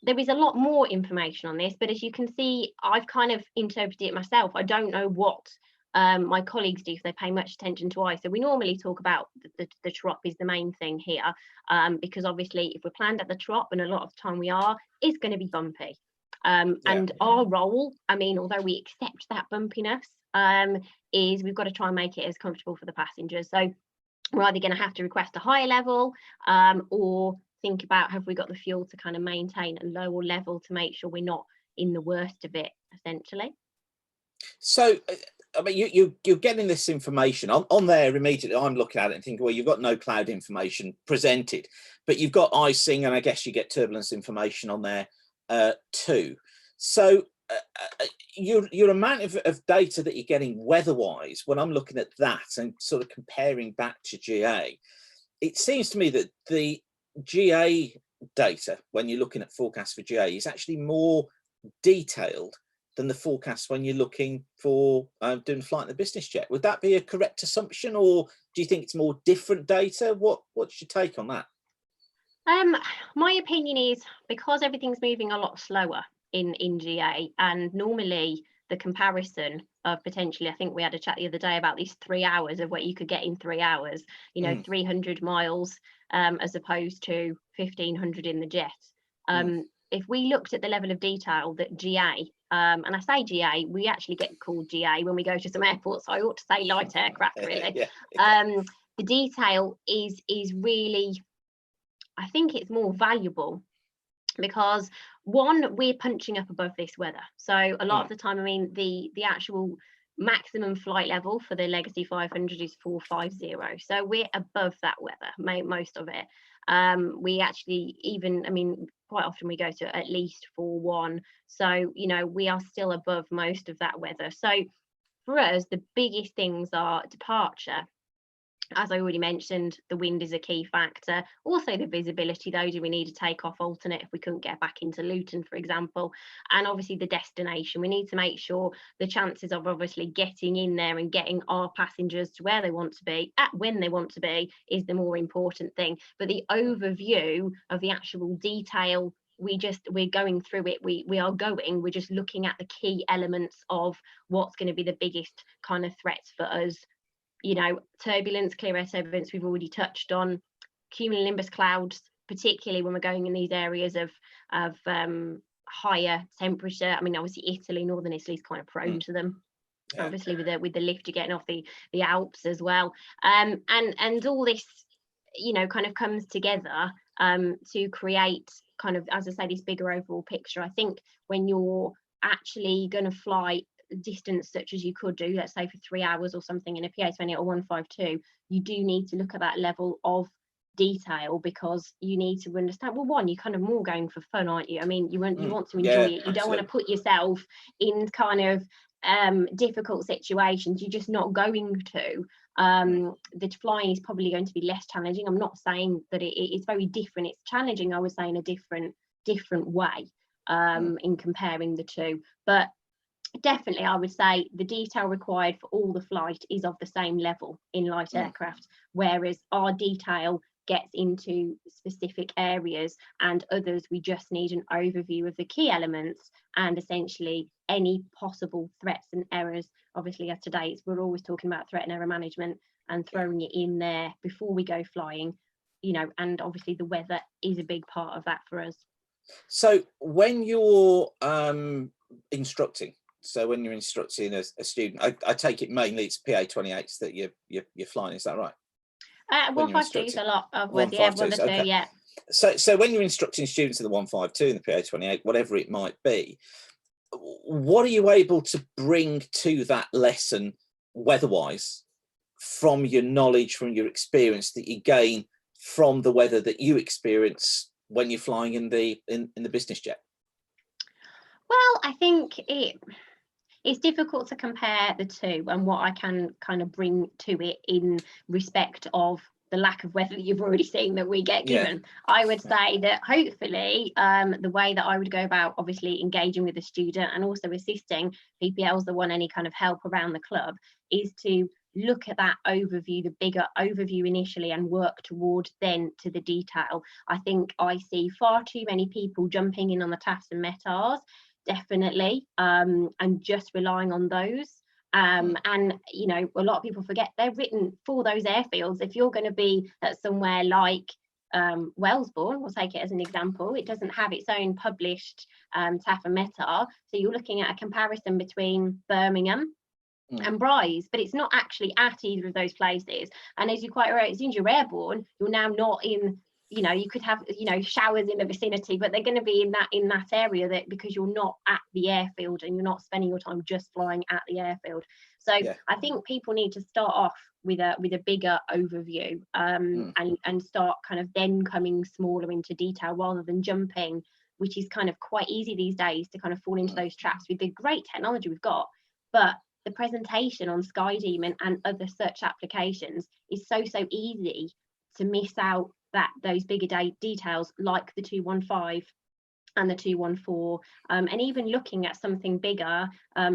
there is a lot more information on this, but as you can see, I've kind of interpreted it myself. I don't know what my colleagues do if they pay much attention to ice. So we normally talk about the trop is the main thing here, because obviously if we're planned at the trop, and a lot of the time we are, it's going to be bumpy. And our role, I mean, although we accept that bumpiness, is we've got to try and make it as comfortable for the passengers. So we're either going to have to request a higher level, or think about, have we got the fuel to kind of maintain a lower level to make sure we're not in the worst of it, essentially. So I mean, you're getting this information on there immediately. I'm looking at it and thinking, well, you've got no cloud information presented, but you've got icing, and I guess you get turbulence information on there too. So your amount of data that you're getting weather-wise, when I'm looking at that and sort of comparing back to GA, it seems to me that the GA data, when you're looking at forecasts for GA, is actually more detailed than the forecasts when you're looking for doing flight in the business jet. Would that be a correct assumption, or do you think it's more different data? What's your take on that? My opinion is, because everything's moving a lot slower in GA, and normally the comparison of potentially, I think we had a chat the other day about these 3 hours of what you could get in 3 hours, 300 miles as opposed to 1500 in the jet. If we looked at the level of detail that GA, and I say GA, we actually get called GA when we go to some airports, so I ought to say light aircraft really. The detail is really, I think it's more valuable, because one, we're punching up above this weather. So a lot of the time, I mean, the actual maximum flight level for the Legacy 500 is 450. So we're above that weather, most of it. We actually even, I mean, quite often we go to at least 41. So, we are still above most of that weather. So for us, the biggest things are departure. As I already mentioned, the wind is a key factor. Also the visibility, though, do we need to take off alternate if we couldn't get back into Luton, for example? And obviously the destination. We need to make sure the chances of obviously getting in there and getting our passengers to where they want to be, at when they want to be, is the more important thing. But the overview of the actual detail, we're going through it. We're just looking at the key elements of what's going to be the biggest kind of threats for us. Turbulence, clear air turbulence, we've already touched on. Cumulonimbus clouds, particularly when we're going in these areas of higher temperature. I mean, obviously Italy, northern Italy is kind of prone to them. Obviously with the lift you're getting off the Alps as well. And all this, kind of comes together to create kind of, as I say, this bigger overall picture. I think when you're actually going to fly distance such as you could do, let's say for 3 hours or something in a PA20 or 152, you do need to look at that level of detail, because you need to understand, well, one, you're kind of more going for fun, aren't you? I mean, you want to enjoy it. You don't want to put yourself in kind of difficult situations. You're just not going to. The flying is probably going to be less challenging. I'm not saying that it's very different. It's challenging, I would say, in a different way in comparing the two. But definitely, I would say the detail required for all the flight is of the same level in light aircraft, whereas our detail gets into specific areas, and others we just need an overview of the key elements and essentially any possible threats and errors. Obviously, as today, we're always talking about threat and error management and throwing it in there before we go flying, and obviously the weather is a big part of that for us. So when you're instructing So when you're instructing a student, I take it mainly it's PA28s that you're flying. Is that right? 152 is a lot of with, yeah, 1 or 2, okay. yeah. So when you're instructing students in the 152 and the PA28, whatever it might be, what are you able to bring to that lesson weather-wise from your knowledge, from your experience that you gain from the weather that you experience when you're flying in the business jet? Well, I think it's difficult to compare the two and what I can kind of bring to it in respect of the lack of weather that you've already seen that we get given. I would say that hopefully the way that I would go about obviously engaging with the student and also assisting PPLs that want any kind of help around the club is to look at that overview, the bigger overview initially, and work towards then to the detail. I think I see far too many people jumping in on the TAFs and METARs, definitely, and just relying on those. And you know, a lot of people forget they're written for those airfields. If you're going to be at somewhere like Wellesbourne, we'll take it as an example, it doesn't have its own published TAF and METAR, so you're looking at a comparison between Birmingham and Bryce, but it's not actually at either of those places. And as you quite right, as soon as you're airborne, you're now not in, you know, you could have, you know, showers in the vicinity, but they're going to be in that area, that because you're not at the airfield and you're not spending your time just flying at the airfield. So I think people need to start off with a bigger overview, and start kind of then coming smaller into detail rather than jumping, which is kind of quite easy these days to kind of fall into those traps with the great technology we've got. But the presentation on SkyDemon and other search applications is so easy to miss out those bigger details like the 215 and the 214, and even looking at something bigger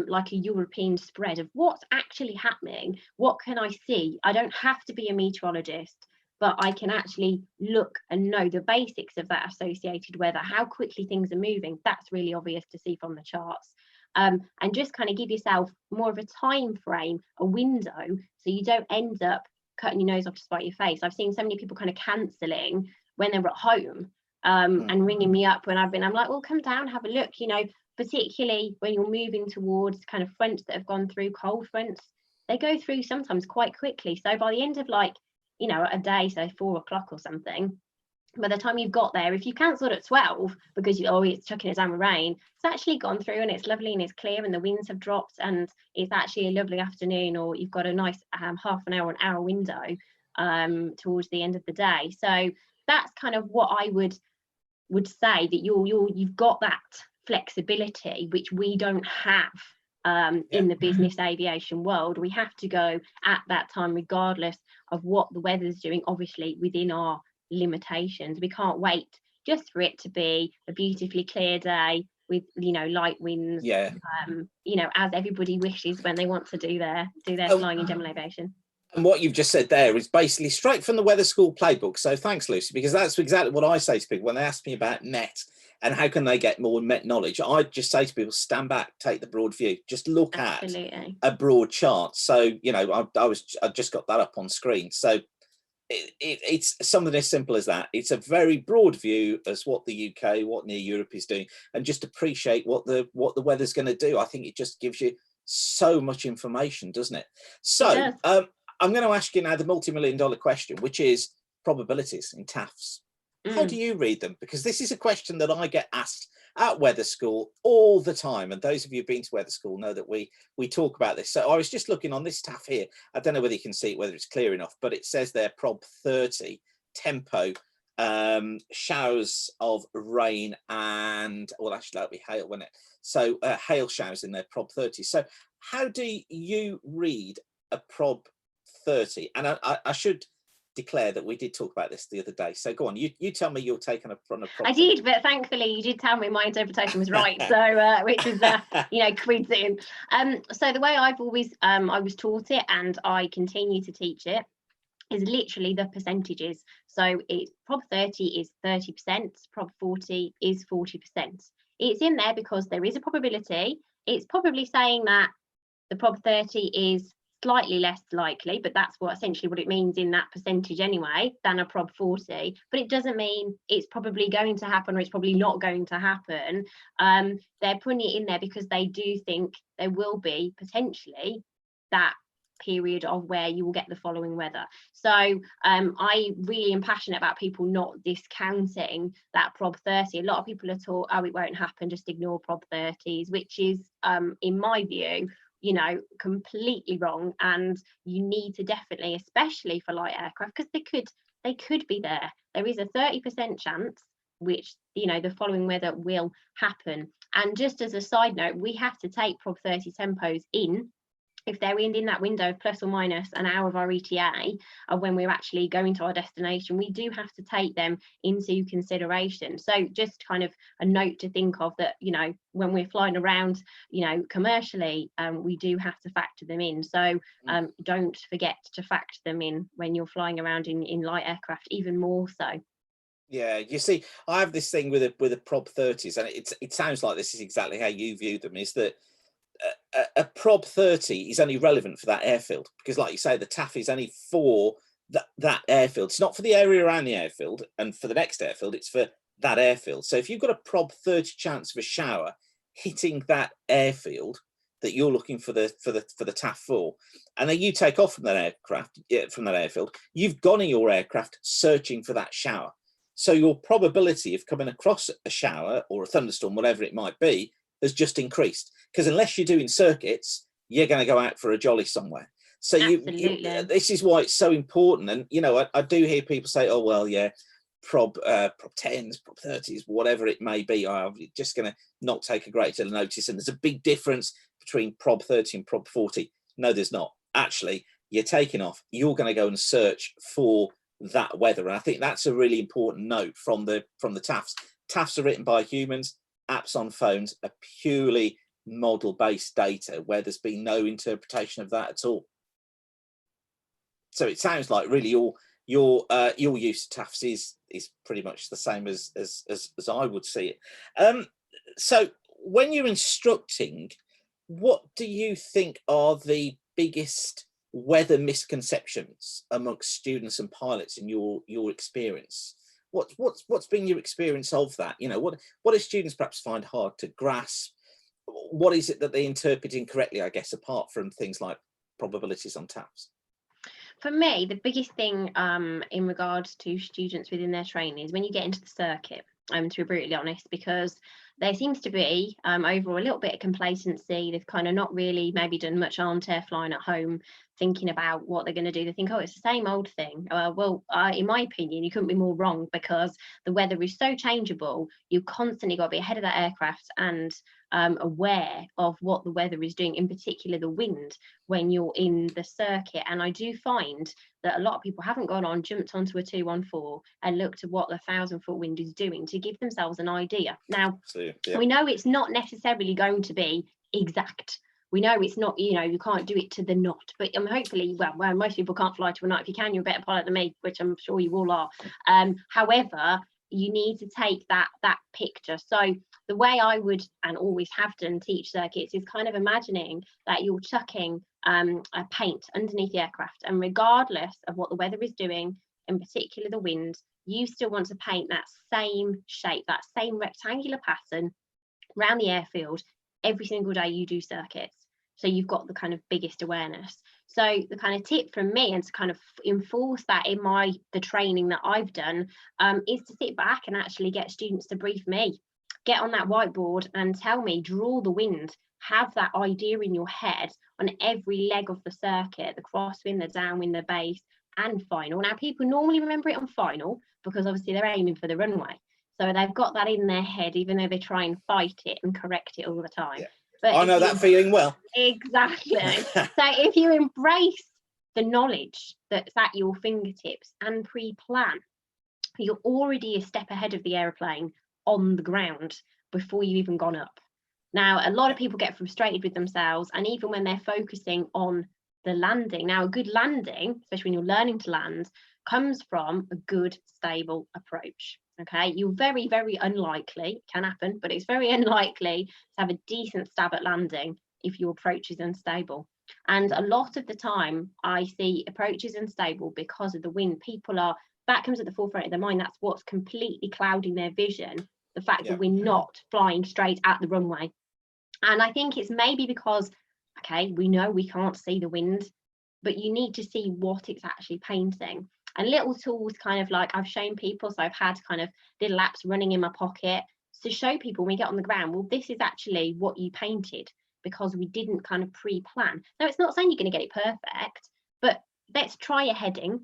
like a European spread of what's actually happening. What can I see? I don't have to be a meteorologist, but I can actually look and know the basics of that associated weather, how quickly things are moving. That's really obvious to see from the charts. And just kind of give yourself more of a time frame, a window, so you don't end up cutting your nose off to spite your face. I've seen so many people kind of cancelling when they're at home, and ringing me up when I'm like, well, come down, have a look, you know, particularly when you're moving towards kind of fronts that have gone through, cold fronts, they go through sometimes quite quickly. So by the end of, like, you know, a day, so 4 o'clock or something, by the time you've got there, if you cancelled at 12 because it's chucking it down with rain, it's actually gone through and it's lovely and it's clear and the winds have dropped and it's actually a lovely afternoon, or you've got a nice half an hour window towards the end of the day. So that's kind of what I would say, that you've got that flexibility, which we don't have in the business aviation world. We have to go at that time regardless of what the weather's doing, obviously within our limitations. We can't wait just for it to be a beautifully clear day with, you know, light winds, you know, as everybody wishes when they want to do their flying in general aviation. And what you've just said there is basically straight from the weather school playbook. So thanks, Lucy, because that's exactly what I say to people when they ask me about MET and how can they get more MET knowledge. I just say to people, stand back, take the broad view, just look at a broad chart. So, you know, I just got that up on screen. So it's something as simple as that. It's a very broad view as what the UK, what near Europe is doing, and just appreciate what the weather's going to do. I think it just gives you so much information, doesn't it? So I'm going to ask you now the multi-million-dollar question, which is probabilities in TAFs. How do you read them? Because this is a question that I get asked at weather school all the time, and those of you who've been to weather school know that we talk about this. So I was just looking on this TAF here. I don't know whether you can see it, whether it's clear enough, but it says there prob 30 tempo, showers of rain, and well, actually that'll be hail, wouldn't it? So hail showers in there, prob 30. So how do you read a prob 30? And I should declare that we did talk about this the other day. So go on, you tell me your take on a prob. I did, but thankfully you did tell me my interpretation was right. So which is you know, quids in. So the way I've always I was taught it, and I continue to teach it, is literally the percentages. So it's prob 30 is 30%, prob 40 is 40%. It's in there because there is a probability. It's probably saying that the prob 30 is slightly less likely, but that's what essentially what it means in that percentage anyway, than a Prob 40. But it doesn't mean it's probably going to happen or it's probably not going to happen. They're putting it in there because they do think there will be potentially that period of where you will get the following weather. So I really am passionate about people not discounting that Prob 30. A lot of people are taught, oh, it won't happen, just ignore Prob 30s, which is in my view, you know, completely wrong. And you need to definitely, especially for light aircraft, because they could be there. There is a 30% chance which, you know, the following weather will happen. And just as a side note, we have to take Prob 30 tempos in if they're in that window of plus or minus an hour of our ETA of when we're actually going to our destination. We do have to take them into consideration. So just kind of a note to think of that, you know, when we're flying around, you know, commercially, we do have to factor them in. So don't forget to factor them in when you're flying around in light aircraft, even more so. Yeah, you see, I have this thing with a Prob 30s, and it sounds like this is exactly how you view them, is that a Prob 30 is only relevant for that airfield, because like you say, the TAF is only for that airfield. It's not for the area around the airfield, and for the next airfield it's for that airfield. So if you've got a Prob 30 chance of a shower hitting that airfield that you're looking for the TAF for, and then you take off from that aircraft, from that airfield, you've gone in your aircraft searching for that shower. So your probability of coming across a shower or a thunderstorm, whatever it might be, has just increased, because unless you're doing circuits, you're going to go out for a jolly somewhere. So this is why it's so important. And you know, I do hear people say, oh well, yeah, Prob 10s, Prob 30s, whatever it may be, I'm just going to not take a great deal of notice. And there's a big difference between Prob 30 and Prob 40. No, there's not. Actually, you're taking off, you're going to go and search for that weather. And I think that's a really important note from the TAFs. TAFs are written by humans. Apps on phones are purely model-based data where there's been no interpretation of that at all. So it sounds like really your use of TAFs is pretty much the same as I would see it. So when you're instructing, what do you think are the biggest weather misconceptions amongst students and pilots in your experience? What's been your experience of that? You know, what do students perhaps find hard to grasp? What is it that they interpret incorrectly, I guess, apart from things like probabilities on TAFs? For me, the biggest thing in regards to students within their training is when you get into the circuit, to be brutally honest, because there seems to be overall a little bit of complacency. They've kind of not really maybe done much armed air flying at home, thinking about what they're going to do. They think, oh, it's the same old thing. In my opinion, you couldn't be more wrong, because the weather is so changeable. You constantly got to be ahead of that aircraft and aware of what the weather is doing, in particular the wind, when you're in the circuit. And I do find that a lot of people haven't jumped onto a 214 and looked at what the 1,000-foot wind is doing to give themselves an idea. Now, we know it's not necessarily going to be exact. We know it's not, you know, you can't do it to the knot, but hopefully, well, most people can't fly to a knot. If you can, you're a better pilot than me, which I'm sure you all are. However, you need to take that picture. So the way I would, and always have done, teach circuits is kind of imagining that you're chucking a paint underneath the aircraft, and regardless of what the weather is doing, in particular the wind, you still want to paint that same shape, that same rectangular pattern around the airfield every single day you do circuits. So you've got the kind of biggest awareness. So the kind of tip from me, and to kind of enforce that in the training that I've done, is to sit back and actually get students to brief me. Get on that whiteboard and tell me, draw the wind, have that idea in your head on every leg of the circuit, the crosswind, the downwind, the base, and final. Now, people normally remember it on final because obviously they're aiming for the runway. So they've got that in their head, even though they try and fight it and correct it all the time. Yeah. But I know that feeling well. Exactly. So if you embrace the knowledge that's at your fingertips and pre-plan, you're already a step ahead of the aeroplane on the ground before you've even gone up. Now, a lot of people get frustrated with themselves, and even when they're focusing on the landing. Now, a good landing, especially when you're learning to land, comes from a good, stable approach. Okay, you're very, very unlikely, can happen, but it's very unlikely to have a decent stab at landing if your approach is unstable. And a lot of the time I see approaches unstable because of the wind. That comes at the forefront of their mind. That's what's completely clouding their vision, the fact that we're not flying straight at the runway. And I think it's maybe because, okay, we know we can't see the wind, but you need to see what it's actually painting. And little tools, kind of like I've shown people, so I've had kind of little apps running in my pocket to show people when we get on the ground, well, this is actually what you painted, because we didn't kind of pre-plan. Now, it's not saying you're going to get it perfect, but let's try a heading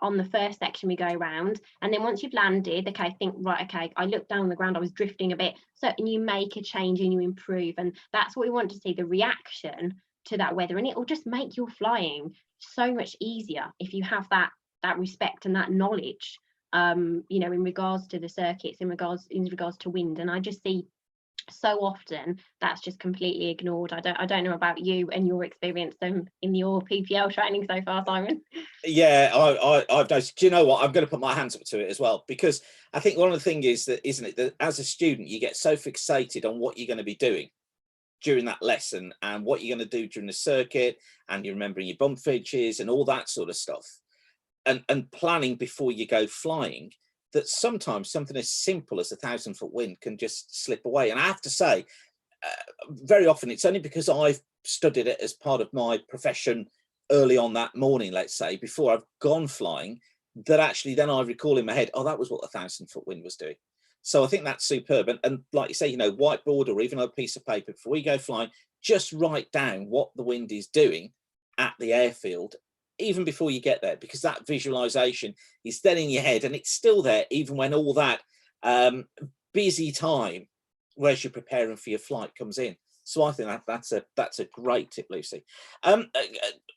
on the first section we go around, and then once you've landed, okay, think, right, okay, I looked down on the ground, I was drifting a bit, so, and you make a change and you improve, and that's what we want to see, the reaction to that weather. And it will just make your flying so much easier if you have that respect and that knowledge, you know, in regards to the circuits, in regards to wind. And I just see so often that's just completely ignored. I don't know about you and your experience in your PPL training so far, Simon. Yeah, I've noticed. Do you know what? I'm going to put my hands up to it as well, because I think one of the things is that, isn't it, that as a student you get so fixated on what you're going to be doing during that lesson and what you're going to do during the circuit, and you're remembering your bump fidges and all that sort of stuff, and planning before you go flying, that sometimes something as simple as 1,000-foot wind can just slip away. And I have to say, very often it's only because I've studied it as part of my profession early on that morning, let's say, before I've gone flying, that actually then I recall in my head, oh, that was what 1,000-foot wind was doing. So I think that's superb. And like you say, you know, whiteboard or even a piece of paper before you go flying, just write down what the wind is doing at the airfield, even before you get there, because that visualization is then in your head and it's still there even when all that busy time whereas you're preparing for your flight comes in. So I think that's a great tip, Lucy.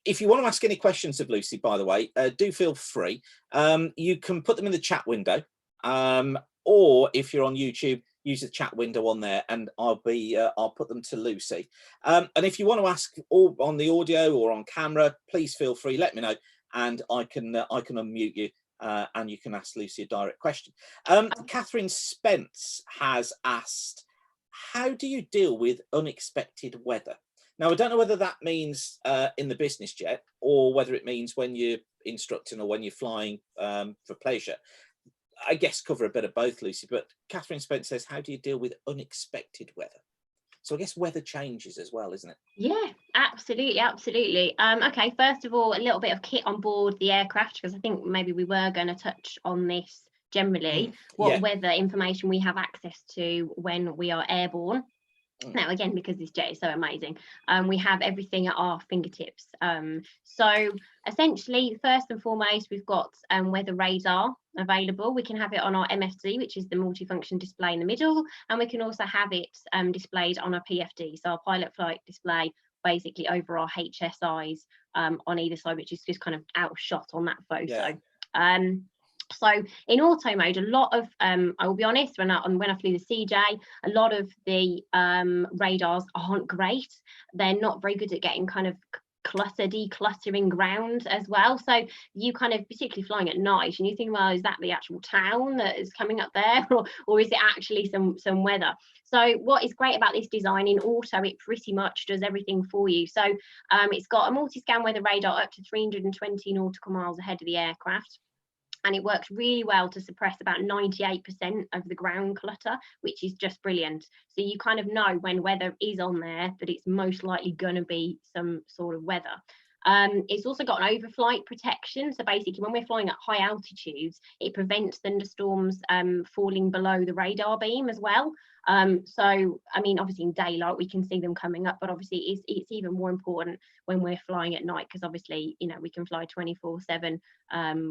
If you want to ask any questions of Lucy, by the way, do feel free. You can put them in the chat window, or if you're on YouTube, use the chat window on there, and I'll put them to Lucy. And if you want to ask all on the audio or on camera, please feel free. Let me know, and I can unmute you, and you can ask Lucy a direct question. Catherine Spence has asked, how do you deal with unexpected weather? Now, I don't know whether that means in the business jet or whether it means when you're instructing or when you're flying for pleasure. I guess cover a bit of both, Lucy, but Catherine Spence says, how do you deal with unexpected weather? So I guess weather changes as well, isn't it? Yeah, absolutely. Okay, first of all, a little bit of kit on board the aircraft, because I think maybe we were going to touch on this generally, what weather information we have access to when we are airborne. Now, again, because this jet is so amazing, we have everything at our fingertips. So essentially, first and foremost, we've got weather radar available. We can have it on our MFD, which is the multifunction display in the middle, and we can also have it displayed on our PFD, so our pilot flight display, basically over our HSIs on either side, which is just kind of out of shot on that photo. So in auto mode, a lot of, I will be honest, when I flew the CJ, a lot of the radars aren't great. They're not very good at getting kind of decluttering ground as well. So you kind of, particularly flying at night, and you think, well, is that the actual town that is coming up there, or is it actually some weather? So what is great about this design, in auto, it pretty much does everything for you. So it's got a multi-scan weather radar up to 320 nautical miles ahead of the aircraft. And it works really well to suppress about 98% of the ground clutter, which is just brilliant. So you kind of know when weather is on there, that it's most likely going to be some sort of weather. It's also got an overflight protection. So basically, when we're flying at high altitudes, it prevents thunderstorms falling below the radar beam as well. So, I mean, obviously in daylight, we can see them coming up, but obviously it's even more important when we're flying at night, because obviously, you know, we can fly 24/7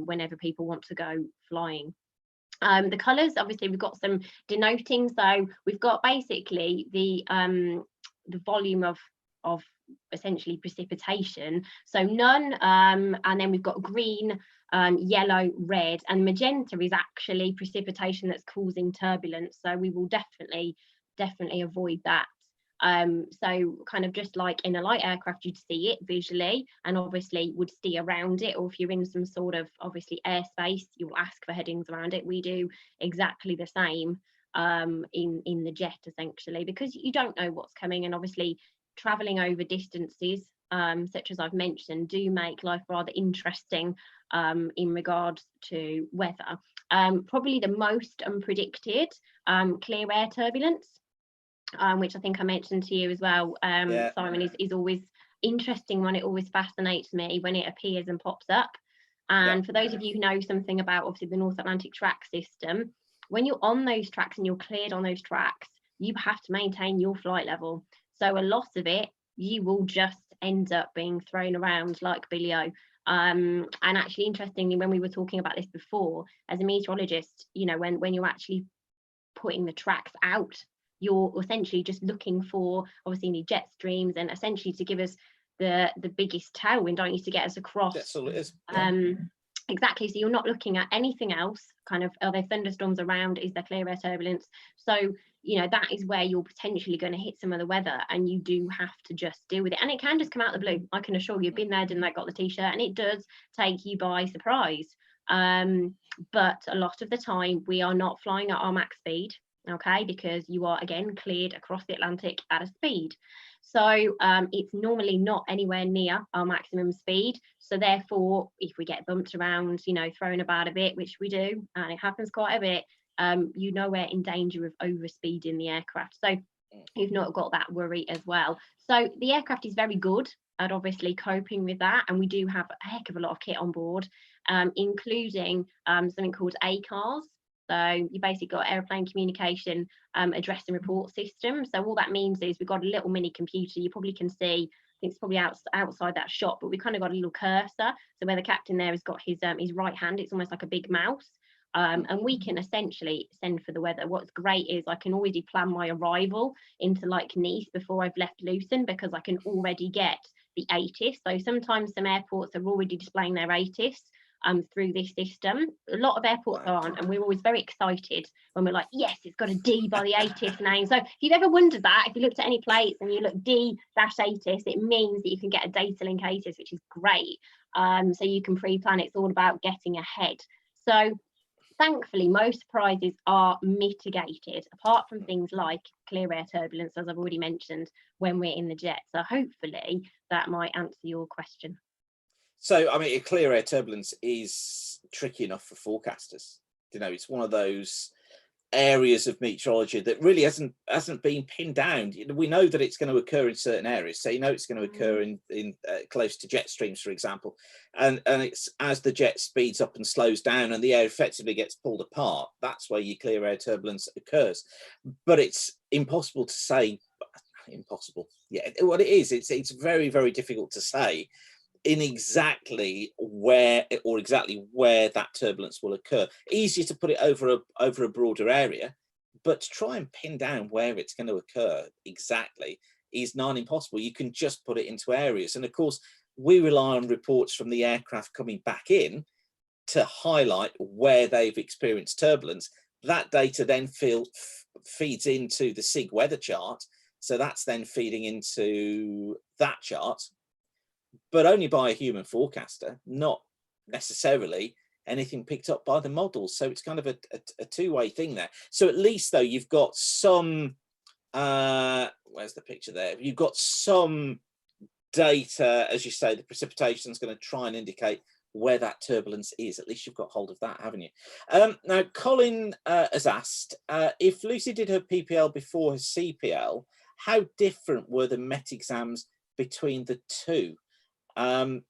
whenever people want to go flying. The colours, obviously, we've got some denoting. So we've got basically the volume of essentially precipitation, so none, and then we've got green, yellow, red, and magenta is actually precipitation that's causing turbulence, so we will definitely avoid that. So kind of just like in a light aircraft, you'd see it visually and obviously would steer around it, or if you're in some sort of obviously airspace, you'll ask for headings around it. We do exactly the same in the jet, essentially, because you don't know what's coming, and obviously traveling over distances such as I've mentioned, do make life rather interesting in regards to weather. Probably the most unpredicted, clear air turbulence, which I think I mentioned to you as well, Simon, is always interesting one. It always fascinates me when it appears and pops up. And for those of you who know something about obviously the North Atlantic track system, when you're on those tracks and you're cleared on those tracks, you have to maintain your flight level. So a lot of it, you will just end up being thrown around like Billy-O. And actually, interestingly, when we were talking about this before, as a meteorologist, you know, when you're actually putting the tracks out, you're essentially just looking for obviously any jet streams and essentially to give us the biggest tailwind, don't you, to get us across. That's all it is. Exactly. So you're not looking at anything else, kind of, are there thunderstorms around, is there clear air turbulence? So, you know, that is where you're potentially going to hit some of the weather, and you do have to just deal with it. And it can just come out of the blue. I can assure you, been there, done that, got the t-shirt, and it does take you by surprise. But a lot of the time we are not flying at our max speed, okay, because you are again cleared across the Atlantic at a speed. So it's normally not anywhere near our maximum speed. So therefore, if we get bumped around, you know, thrown about a bit, which we do, and it happens quite a bit, you know, we're in danger of overspeeding the aircraft. So you've not got that worry as well. So the aircraft is very good at obviously coping with that. And we do have a heck of a lot of kit on board, including something called ACARS. So you basically got airplane communication address and report system. So all that means is we've got a little mini computer. You probably can see, I think it's probably outside that shot, but we've kind of got a little cursor. So where the captain there has got his right hand, it's almost like a big mouse. And we can essentially send for the weather. What's great is I can already plan my arrival into like Nice before I've left Lucerne, because I can already get the ATIS. So sometimes some airports are already displaying their ATIS through this system. A lot of airports aren't, and we're always very excited when we're like, yes, it's got a D by the ATIS name. So if you've ever wondered that, if you looked at any plates and you look D-ATIS, it means that you can get a data link ATIS, which is great. So you can pre-plan. It's all about getting ahead. So thankfully, most surprises are mitigated, apart from things like clear air turbulence, as I've already mentioned, when we're in the jet. So hopefully that might answer your question. So, I mean, clear air turbulence is tricky enough for forecasters. You know, it's one of those areas of meteorology that really hasn't been pinned down. We know that it's going to occur in certain areas. So, you know, it's going to occur in close to jet streams, for example. And it's as the jet speeds up and slows down and the air effectively gets pulled apart, that's where your clear air turbulence occurs. But it's impossible to say. Impossible. Yeah, what it is, it's very, very difficult to say in exactly where that turbulence will occur. Easier to put it over a broader area, but to try and pin down where it's going to occur exactly is nigh impossible. You can just put it into areas, and of course we rely on reports from the aircraft coming back in to highlight where they've experienced turbulence. That data then feeds into the Sig Weather Chart, so that's then feeding into that chart, but only by a human forecaster, not necessarily anything picked up by the models. So it's kind of a two-way thing there. So at least though, you've got some, where's the picture there? You've got some data, as you say, the precipitation is going to try and indicate where that turbulence is. At least you've got hold of that, haven't you? Now, Colin has asked, if Lucy did her PPL before her CPL, how different were the Met exams between the two? A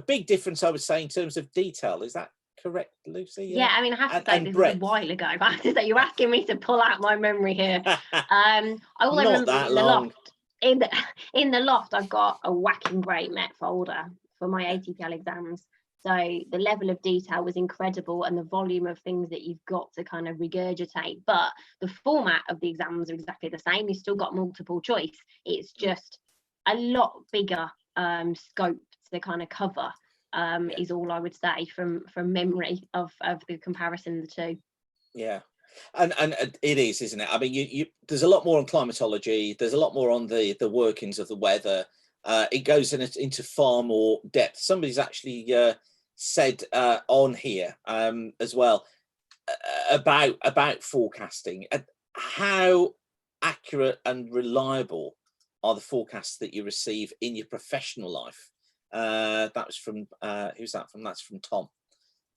big difference, I would say, in terms of detail. Is that correct, Lucy? Yeah, I mean, I have to say this was a while ago, but I have to say you're asking me to pull out my memory here. I remember in the loft. In the loft, I've got a whacking great Met folder for my ATPL exams. So the level of detail was incredible, and the volume of things that you've got to kind of regurgitate. But the format of the exams are exactly the same. You've still got multiple choice. It's just a lot bigger scope to kind of cover, is all I would say from memory of the comparison of the two. Yeah. And it is, isn't it? I mean, you there's a lot more on climatology. There's a lot more on the workings of the weather. It goes into far more depth. Somebody's actually said on here as well about forecasting. How accurate and reliable are the forecasts that you receive in your professional life. That was from who's that from? That's from Tom.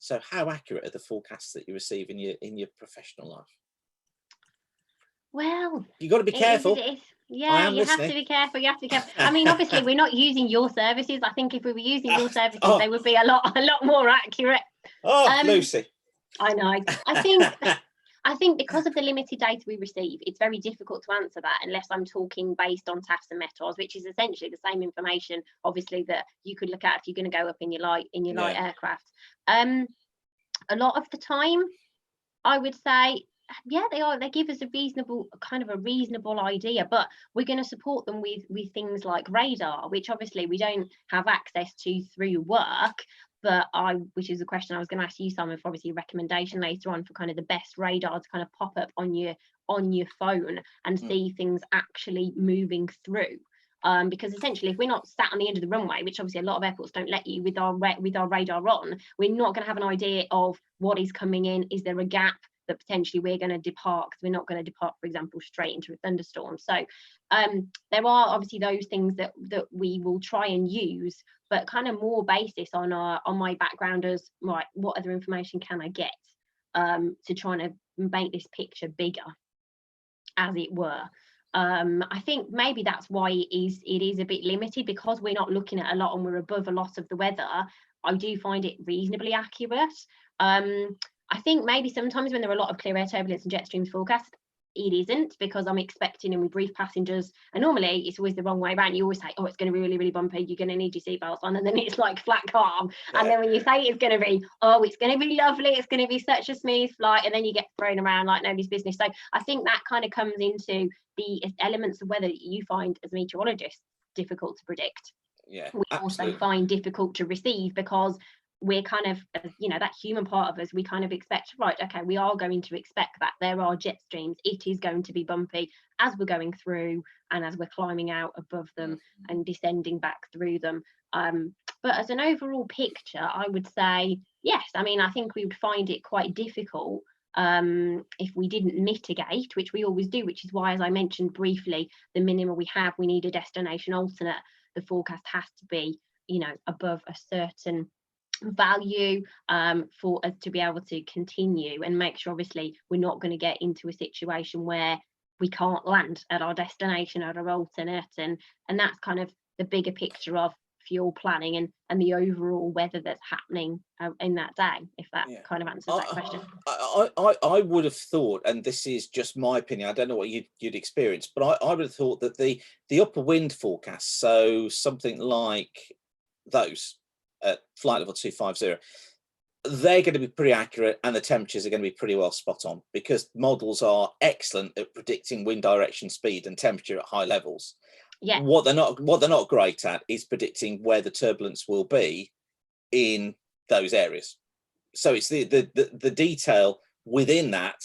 So how accurate are the forecasts that you receive in your professional life? Well, You've got to be careful. Yeah, you have to be careful. You have to be careful. I mean, obviously, we're not using your services. I think if we were using your services, they would be a lot more accurate. Oh, Lucy. I know. I think because of the limited data we receive, it's very difficult to answer that unless I'm talking based on TAFs and METARs, which is essentially the same information, obviously, that you could look at if you're going to go up in your light aircraft. A lot of the time, I would say, yeah, they give us a reasonable idea, but we're going to support them with things like radar, which obviously we don't have access to through work. But which is a question I was going to ask you, Simon, for obviously a recommendation later on for kind of the best radar to kind of pop up on your phone and see things actually moving through. Because essentially, if we're not sat on the end of the runway, which obviously a lot of airports don't let you with our radar on, we're not going to have an idea of what is coming in. Is there a gap that potentially we're going to depart? Because we're not going to depart, for example, straight into a thunderstorm. So there are obviously those things that we will try and use, but kind of more basis on my background as, right, what other information can I get to try and make this picture bigger, as it were. I think maybe that's why it is a bit limited, because we're not looking at a lot and we're above a lot of the weather. I do find it reasonably accurate. I think maybe sometimes when there are a lot of clear air turbulence and jet streams forecast, it isn't, because I'm expecting, and we brief passengers, and normally it's always the wrong way around. You always say, oh, it's going to be really, really bumpy, you're going to need your seatbelts on, and then it's like flat calm. Yeah. And then when you say it's going to be, oh, it's going to be lovely, it's going to be such a smooth flight, and then you get thrown around like nobody's business. So I think that kind of comes into the elements of weather that you find as meteorologists difficult to predict. Yeah, we absolutely. Also find difficult to receive, because we're kind of, that human part of us, we kind of expect, right, okay, we are going to expect that there are jet streams, it is going to be bumpy as we're going through and as we're climbing out above them and descending back through them. But as an overall picture, I would say, yes, I mean, I think we would find it quite difficult if we didn't mitigate, which we always do, which is why, as I mentioned briefly, the minimum we need a destination alternate. The forecast has to be, above a certain value for us to be able to continue and make sure, obviously, we're not going to get into a situation where we can't land at our destination at our alternate, and that's kind of the bigger picture of fuel planning and the overall weather that's happening in that day, if that kind of answers that question. I would have thought, and this is just my opinion, I don't know what you'd experience, but I would have thought that the upper wind forecasts, so something like those at flight level 250, they're going to be pretty accurate, and the temperatures are going to be pretty well spot on, because models are excellent at predicting wind direction, speed and temperature at high levels. Yeah. What they're not great at is predicting where the turbulence will be in those areas. So it's the detail within that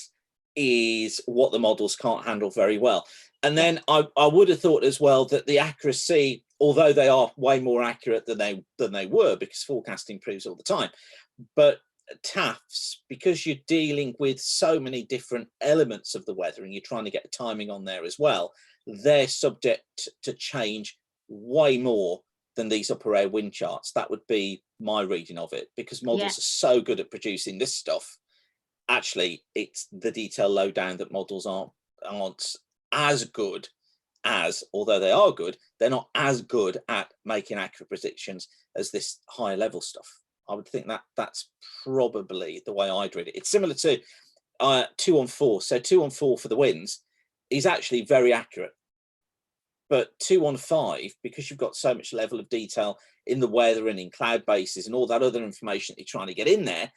is what the models can't handle very well. And then I would have thought as well that the accuracy, although they are way more accurate than they were, because forecasting improves all the time, but TAFs, because you're dealing with so many different elements of the weather and you're trying to get the timing on there as well, they're subject to change way more than these upper air wind charts. That would be my reading of it, because models are so good at producing this stuff. Actually, it's the detail low down that models aren't as good as, although they are good, they're not as good at making accurate predictions as this higher level stuff. I would think that's probably the way I'd read it. It's similar to 2 on 4. So 2 on 4 for the winds is actually very accurate. But 2 on 5, because you've got so much level of detail in the weather and in cloud bases and all that other information that you're trying to get in there,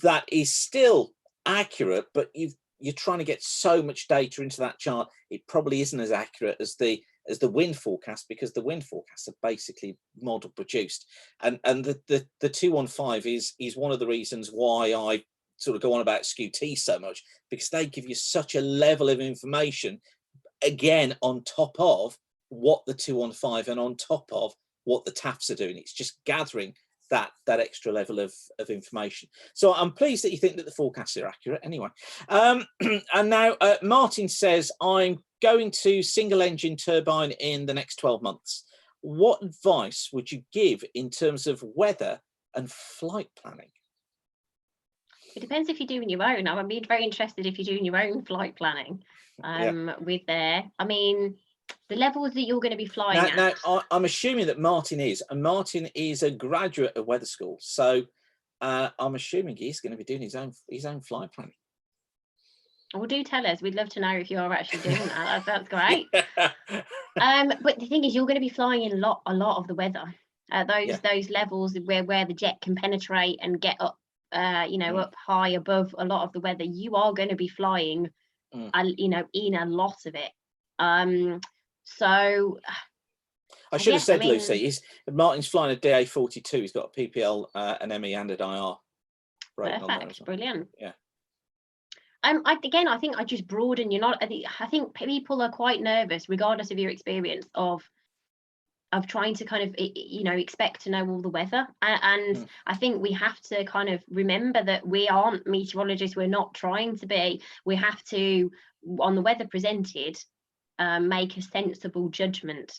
that is still accurate, but you're trying to get so much data into that chart, it probably isn't as accurate as the wind forecast, because the wind forecasts are basically model produced. And the 2 on 5 is one of the reasons why I sort of go on about SKU-T so much, because they give you such a level of information, again, on top of what the 2 on 5 and on top of what the TAFs are doing. It's just gathering that extra level of information. So I'm pleased that you think that the forecasts are accurate anyway. And now Martin says, I'm going to single engine turbine in the next 12 months. What advice would you give in terms of weather and flight planning? It depends if you're doing your own. I'm very interested if you're doing your own flight planning with there. I mean, the levels that you're going to be flying at. Now, I'm assuming that Martin is, and Martin is a graduate of weather school. So I'm assuming he's going to be doing his own flight planning. Well, do tell us. We'd love to know if you are actually doing that. That's great. But the thing is, you're going to be flying in a lot of the weather. Those levels where the jet can penetrate and get up, up high above a lot of the weather. You are going to be flying, in a lot of it. So I should have said, Lucy, Martin's flying a DA42. He's got a PPL, an ME, and a DIR. Perfect, brilliant. Yeah. I think I just broaden. I think people are quite nervous, regardless of your experience, of trying to kind of expect to know all the weather, and I think we have to kind of remember that we aren't meteorologists. We're not trying to be. We have to, on the weather presented, make a sensible judgment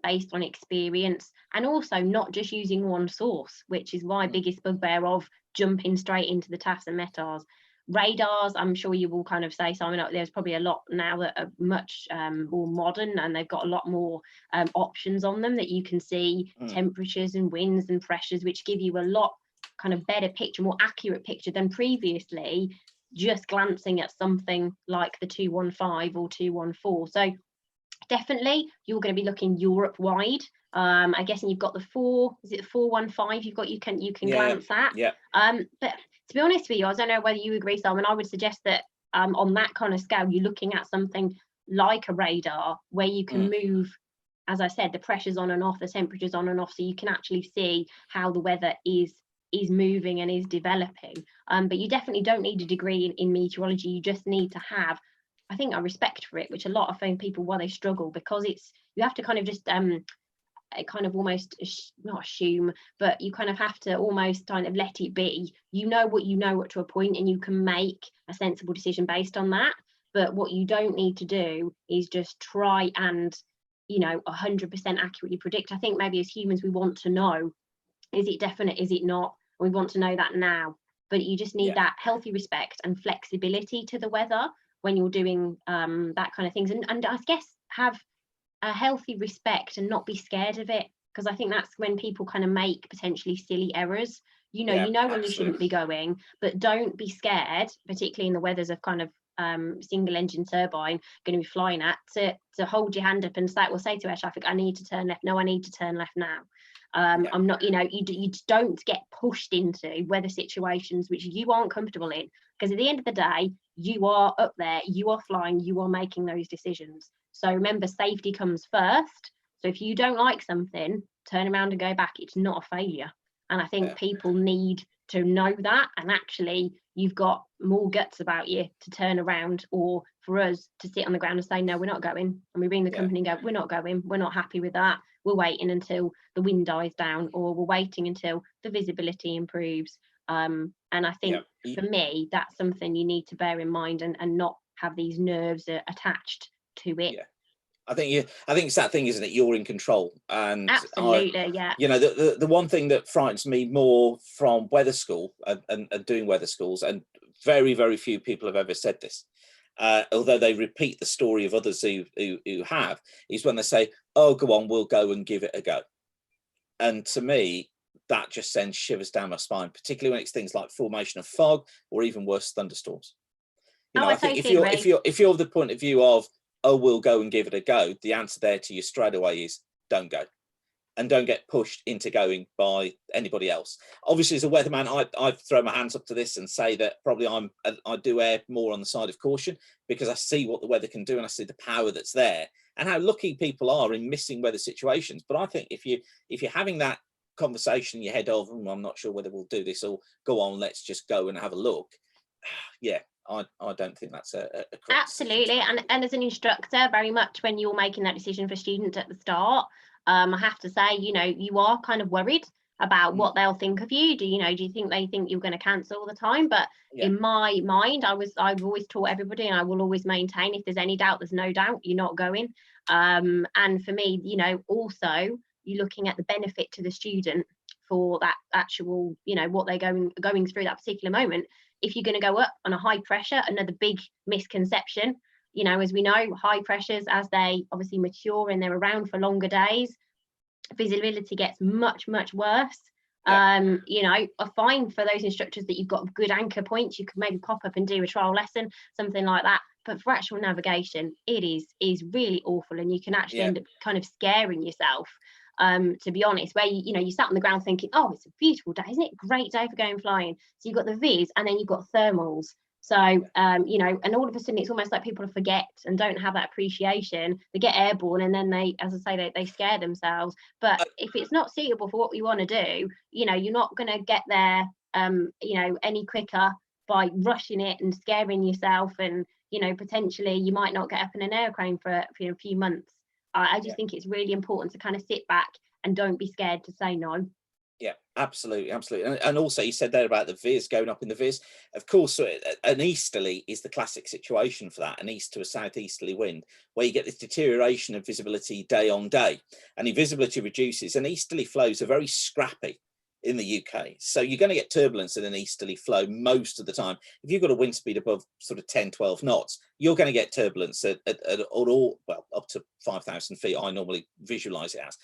based on experience, and also not just using one source, which is my biggest bugbear of jumping straight into the TAFs and METARs. Radars, I'm sure you will kind of say, Simon, there's probably a lot now that are much more modern, and they've got a lot more options on them that you can see temperatures and winds and pressures, which give you a lot kind of better picture, more accurate picture than previously just glancing at something like the 215 or 214. So definitely you're going to be looking Europe wide. I guess, and you've got the 415 you can glance at. But to be honest with you, I don't know whether you agree, Simon, I would suggest that on that kind of scale, you're looking at something like a radar where you can move, as I said, the pressures on and off, the temperatures on and off, so you can actually see how the weather is moving and is developing. But you definitely don't need a degree in meteorology. You just need to have, I think, a respect for it, which a lot of people, why they struggle, because you have to kind of just kind of almost not assume, but you kind of have to almost kind of let it be. You know what to a point, and you can make a sensible decision based on that. But what you don't need to do is just try and 100% accurately predict. I think maybe as humans we want to know, is it definite, is it not? We want to know that now. But you just need that healthy respect and flexibility to the weather when you're doing that kind of things, and I guess have a healthy respect and not be scared of it, because I think that's when people kind of make potentially silly errors. When you shouldn't be going, but don't be scared, particularly in the weathers of kind of single engine turbine going to be flying at, to hold your hand up and say to air traffic, I need to turn left. No, I need to turn left now. I'm not, you don't get pushed into weather situations which you aren't comfortable in, because at the end of the day, you are up there, you are flying, you are making those decisions. So remember, safety comes first. So if you don't like something, turn around and go back. It's not a failure. And I think people need to know that, and actually you've got more guts about you to turn around, or for us to sit on the ground and say, no, we're not going. And we ring the company and go, we're not going, we're not happy with that. We're waiting until the wind dies down, or we're waiting until the visibility improves. And I think for me, that's something you need to bear in mind, and not have these nerves attached to it. I think it's that thing, isn't it? You're in control, and absolutely, the one thing that frightens me more from weather school and doing weather schools, and very, very few people have ever said this, although they repeat the story of others who have, is when they say, "Oh, go on, we'll go and give it a go," and to me, that just sends shivers down my spine, particularly when it's things like formation of fog, or even worse, thunderstorms. I think if you're of the point of view of, oh, we'll go and give it a go, the answer there to you straight away is don't go, and don't get pushed into going by anybody else. Obviously, as a weatherman, I throw my hands up to this and say that probably I do err more on the side of caution, because I see what the weather can do, and I see the power that's there, and how lucky people are in missing weather situations. But I think if you're having that conversation in your head of, I'm not sure whether we'll do this, or go on, let's just go and have a look. I don't think that's a absolutely. And as an instructor, very much when you're making that decision for students at the start, I have to say, you are kind of worried, about what they'll think of you. Do you think they think you're going to cancel all the time? But in my mind, I've always taught everybody, and I will always maintain, if there's any doubt, there's no doubt, you're not going. And for me, also you're looking at the benefit to the student for that actual, what they're going through that particular moment. If you're going to go up on a high pressure, another big misconception, as we know, high pressures, as they obviously mature and they're around for longer days, visibility gets much worse. A fine for those instructors that you've got good anchor points, you could maybe pop up and do a trial lesson, something like that. But for actual navigation, it is really awful, and you can actually end up kind of scaring yourself, to be honest, where you sat on the ground thinking, oh, it's a beautiful day, isn't it? Great day for going flying. So you've got the vis, and then you've got thermals. So, and all of a sudden it's almost like people forget and don't have that appreciation. They get airborne, and then they, as I say, they scare themselves. But if it's not suitable for what we want to do, you're not going to get there, any quicker by rushing it and scaring yourself. And, potentially you might not get up in an airplane for a few months. I just think it's really important to kind of sit back and don't be scared to say no. Yeah, absolutely. And also you said there about the vis, going up in the vis. Of course, an easterly is the classic situation for that, an east to a southeasterly wind, where you get this deterioration of visibility day on day, and the visibility reduces. And easterly flows are very scrappy in the UK. So you're going to get turbulence in an easterly flow most of the time. If you've got a wind speed above sort of 10, 12 knots, you're going to get turbulence at all, well, up to 5,000 feet, I normally visualize it as.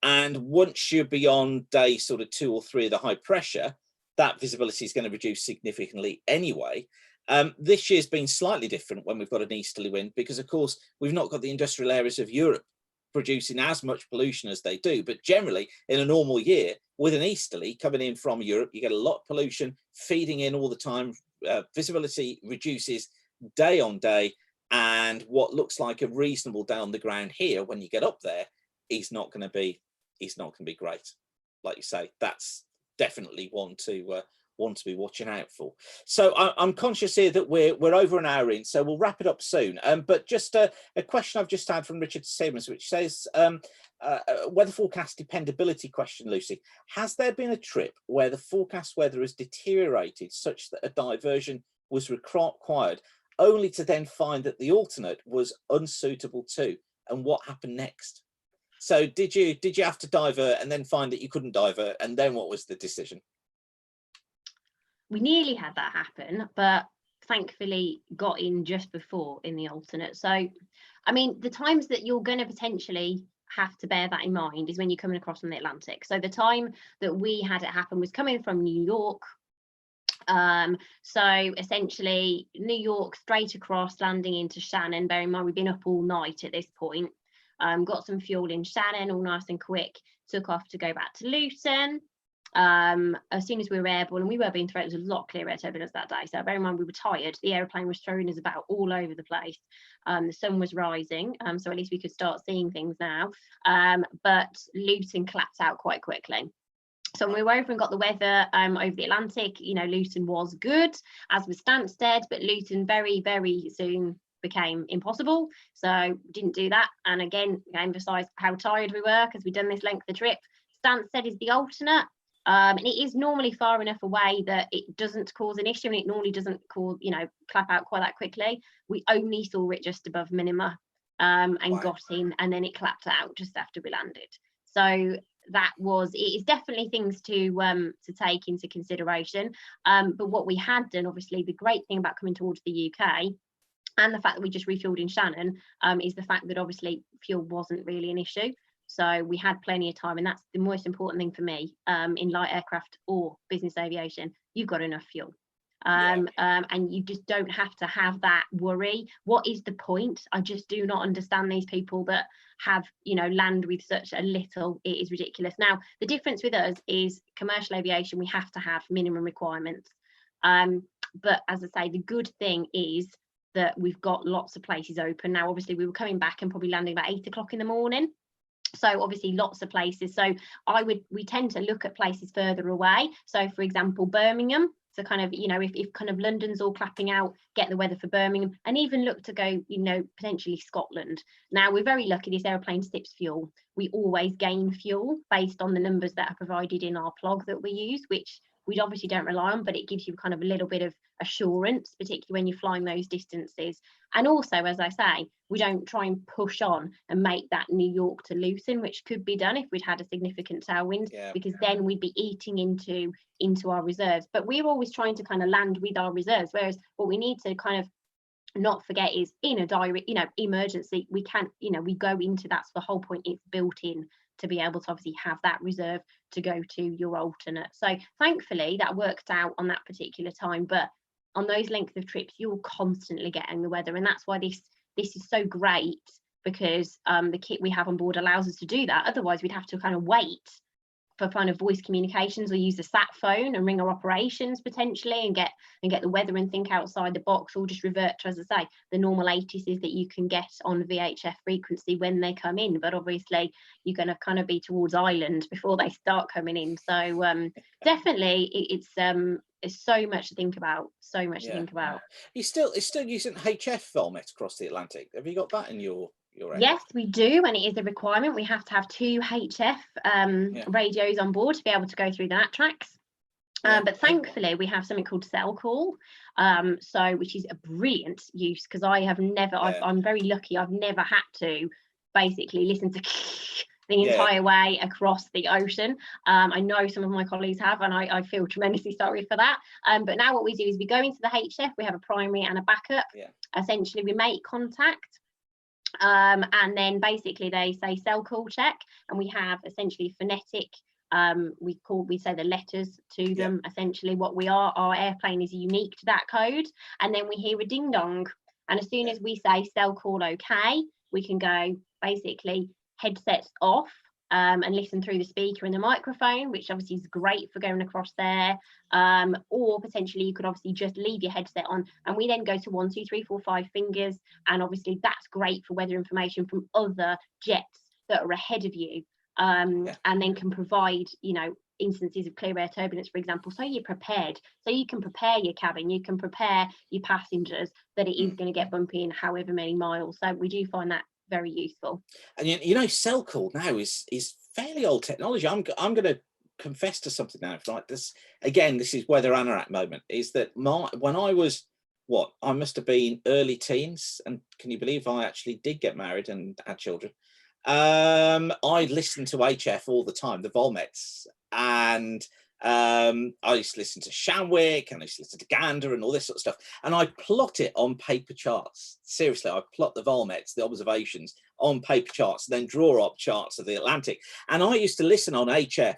And once you're beyond day sort of 2 or 3 of the high pressure, that visibility is going to reduce significantly anyway. This year's been slightly different when we've got an easterly wind, because of course we've not got the industrial areas of Europe producing as much pollution as they do. But generally in a normal year with an easterly coming in from Europe, you get a lot of pollution feeding in all the time. Visibility reduces day on day, and what looks like a reasonable day on the ground here, when you get up there, is not going to be great. Like you say, that's definitely one to be watching out for. So I'm conscious here that we're over an hour in, so we'll wrap it up soon. But just a question I've just had from Richard Simmons, which says, weather forecast dependability question, Lucy. Has there been a trip where the forecast weather has deteriorated such that a diversion was required, only to then find that the alternate was unsuitable too? And what happened next? So did you have to divert and then find that you couldn't divert, and then what was the decision? We nearly had that happen, but thankfully got in just before in the alternate. So, I mean, the times that you're going to potentially have to bear that in mind is when you're coming across from the Atlantic. So the time that we had it happen was coming from New York. So essentially New York straight across, landing into Shannon. Bear in mind, we've been up all night at this point. Got some fuel in Shannon, all nice and quick. Took off to go back to Luton. As soon as we were airborne, and we were being thrown, it was a lot clearer air turbulence that day. So bear in mind, we were tired. The airplane was throwing us about all over the place. The sun was rising, so at least we could start seeing things now. But Luton clapped out quite quickly. So when we were over and got the weather over the Atlantic, Luton was good, as was Stansted, but Luton very, very soon became impossible. So didn't do that. And again, I emphasise how tired we were because we'd done this length of trip. Stansted is the alternate. And it is normally far enough away that it doesn't cause an issue, and it normally doesn't cause, clap out quite that quickly. We only saw it just above minima and got in, and then it clapped out just after we landed. So it is definitely things to take into consideration. But what we had done, obviously, the great thing about coming towards the UK and the fact that we just refueled in Shannon is the fact that obviously fuel wasn't really an issue. So we had plenty of time, and that's the most important thing for me in light aircraft or business aviation. You've got enough fuel. And you just don't have to have that worry. What is the point? I just do not understand these people that have, land with such a little. It is ridiculous. Now, the difference with us is commercial aviation, we have to have minimum requirements. But as I say, the good thing is that we've got lots of places open. Now, obviously, we were coming back and probably landing about 8 o'clock in the morning. So obviously lots of places. So we tend to look at places further away. So for example, Birmingham. So kind of, you know, if kind of London's all clapping out, get the weather for Birmingham, and even look to go, you know, potentially Scotland. Now, we're very lucky this aeroplane sips fuel. We always gain fuel based on the numbers that are provided in our plug that we use, which we obviously don't rely on, but it gives you kind of a little bit of assurance, particularly when you're flying those distances. And also, as I say, we don't try and push on and make that New York to Luton, which could be done if we'd had a significant tailwind, because then we'd be eating into our reserves. But we're always trying to kind of land with our reserves, whereas what we need to kind of not forget is, in a direct, you know, emergency, we can't, you know, we go into, that's the whole point, it's built in to be able to obviously have that reserve to go to your alternate. So thankfully that worked out on that particular time, but on those length of trips you're constantly getting the weather, and that's why this is so great, because the kit we have on board allows us to do that. Otherwise we'd have to kind of wait for kind of voice communications, or use a sat phone and ring our operations potentially and get the weather and think outside the box, or just revert to, as I say, the normal ATISs that you can get on VHF frequency when they come in. But obviously you're going to kind of be towards island before they start coming in. So definitely it's so much to think about, so much to think about. You're still using HF Volmet across the Atlantic. Have you got that in your Yes, we do, and it is a requirement. We have to have 2 HF radios on board to be able to go through the NAT tracks. But thankfully we have something called cell call, so which is a brilliant use, because I have never, I'm very lucky, I've never had to basically listen to the entire way across the ocean. I know some of my colleagues have, and I feel tremendously sorry for that. But now what we do is we go into the HF, we have a primary and a backup. Essentially we make contact, and then basically they say cell call check, and we have essentially phonetic, we say the letters to them. Essentially what we are, our airplane is unique to that code, and then we hear a ding dong, and as soon as we say cell call okay, we can go basically headsets off, and listen through the speaker and the microphone, which obviously is great for going across there. Or potentially you could obviously just leave your headset on, and we then go to 1, 2, 3, 4, 5 fingers, and obviously that's great for weather information from other jets that are ahead of you, and then can provide, you know, instances of clear air turbulence, for example, so you're prepared, so you can prepare your cabin, you can prepare your passengers that it is going to get bumpy in however many miles. So we do find that very useful. And you know, cell call now is fairly old technology. I'm going to confess to something now. Like this again, this is weather anorak moment. Is that when I was I must have been early teens, and can you believe I actually did get married and had children? I listened to HF all the time, the Volmets, and I used to listen to Shamwick, and I used to listen to Gander and all this sort of stuff, and I plot it on paper charts. Seriously, I plot the Volmets, the observations, on paper charts, and then draw up charts of the Atlantic. And I used to listen on HF,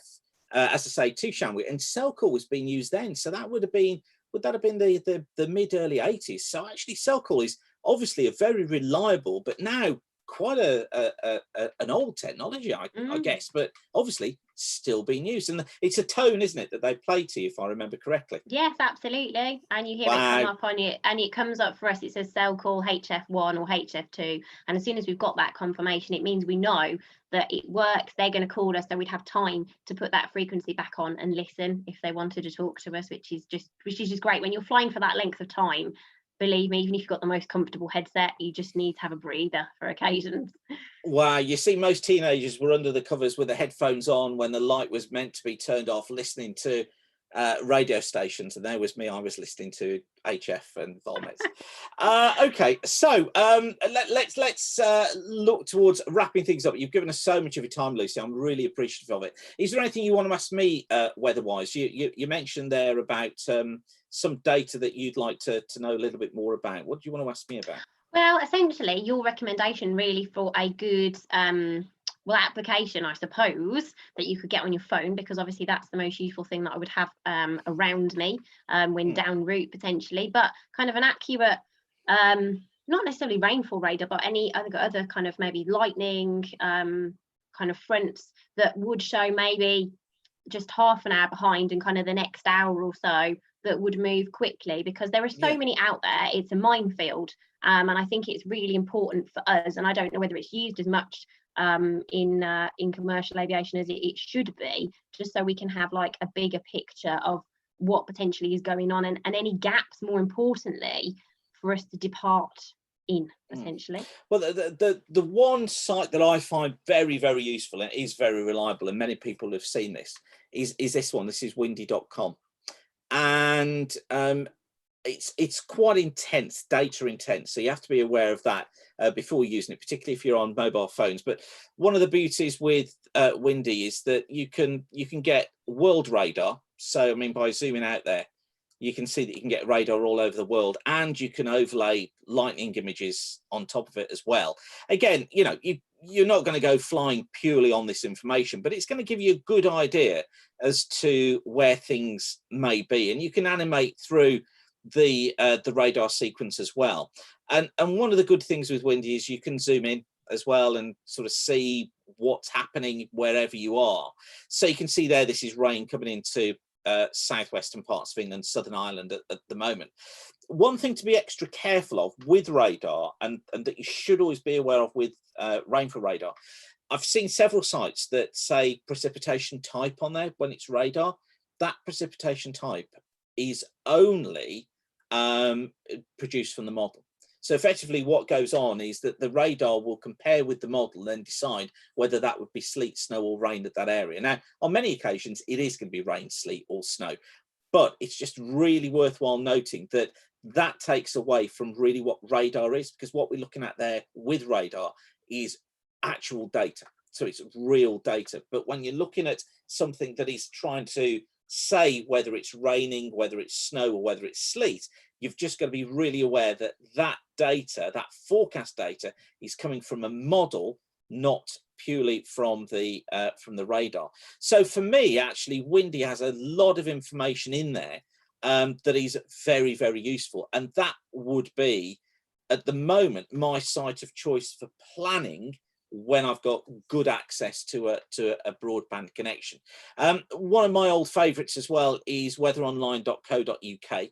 as I say, to Shamwick, and cell call was being used then. So that would that have been the mid early 80s? So actually cell call is obviously a very reliable, but now quite an old technology, I guess, but obviously still being used. And it's a tone, isn't it, that they play to you, if I remember correctly? Yes, absolutely. And you hear it come up on it, and it comes up for us, it says cell call HF1 or HF2, and as soon as we've got that confirmation, it means we know that it works. They're going to call us, so we'd have time to put that frequency back on and listen if they wanted to talk to us, which is just great. When you're flying for that length of time, believe me, even if you've got the most comfortable headset, you just need to have a breather for occasions. Wow, you see, most teenagers were under the covers with the headphones on when the light was meant to be turned off, listening to radio stations, and there was me, I was listening to HF and Volmets. Okay, so let's look towards wrapping things up. You've given us so much of your time, Lucy. I'm really appreciative of it. Is there anything you want to ask me weather-wise? You mentioned there about some data that you'd like to know a little bit more about. What do you want to ask me about? Well, essentially your recommendation really for a good application, I suppose, that you could get on your phone, because obviously that's the most useful thing that I would have around me when down route potentially, but kind of an accurate, not necessarily rainfall radar, but any other kind of maybe lightning kind of fronts that would show maybe just half an hour behind and kind of the next hour or so that would move quickly, because there are so many out there. It's a minefield, and I think it's really important for us, and I don't know whether it's used as much in commercial aviation as it should be, just so we can have like a bigger picture of what potentially is going on, and any gaps, more importantly, for us to depart in, essentially. Well, the one site that I find very, very useful and is very reliable, and many people have seen this, is this one. This is windy.com, and it's quite intense, data intense, so you have to be aware of that before using it, particularly if you're on mobile phones. But one of the beauties with Windy is that you can get world radar. So I mean, by zooming out there, you can see that you can get radar all over the world, and you can overlay lightning images on top of it as well. Again, you know, you're not going to go flying purely on this information, but it's going to give you a good idea as to where things may be, and you can animate through the radar sequence as well. And one of the good things with Windy is you can zoom in as well and sort of see what's happening wherever you are. So you can see there, this is rain coming into southwestern parts of England, Southern Ireland at the moment. One thing to be extra careful of with radar, and that you should always be aware of with rainfall radar, I've seen several sites that say precipitation type on there when it's radar. That precipitation type is only produced from the model. So effectively what goes on is that the radar will compare with the model and decide whether that would be sleet, snow or rain at that area. Now, on many occasions, it is going to be rain, sleet or snow, but it's just really worthwhile noting that that takes away from really what radar is, because what we're looking at there with radar is actual data. So it's real data. But when you're looking at something that is trying to say whether it's raining, whether it's snow or whether it's sleet, you've just got to be really aware that that data, that forecast data, is coming from a model, not purely from the radar. So for me, actually, Windy has a lot of information in there that is very, very useful, and that would be at the moment my site of choice for planning when I've got good access to a broadband connection. One of my old favorites as well is weatheronline.co.uk.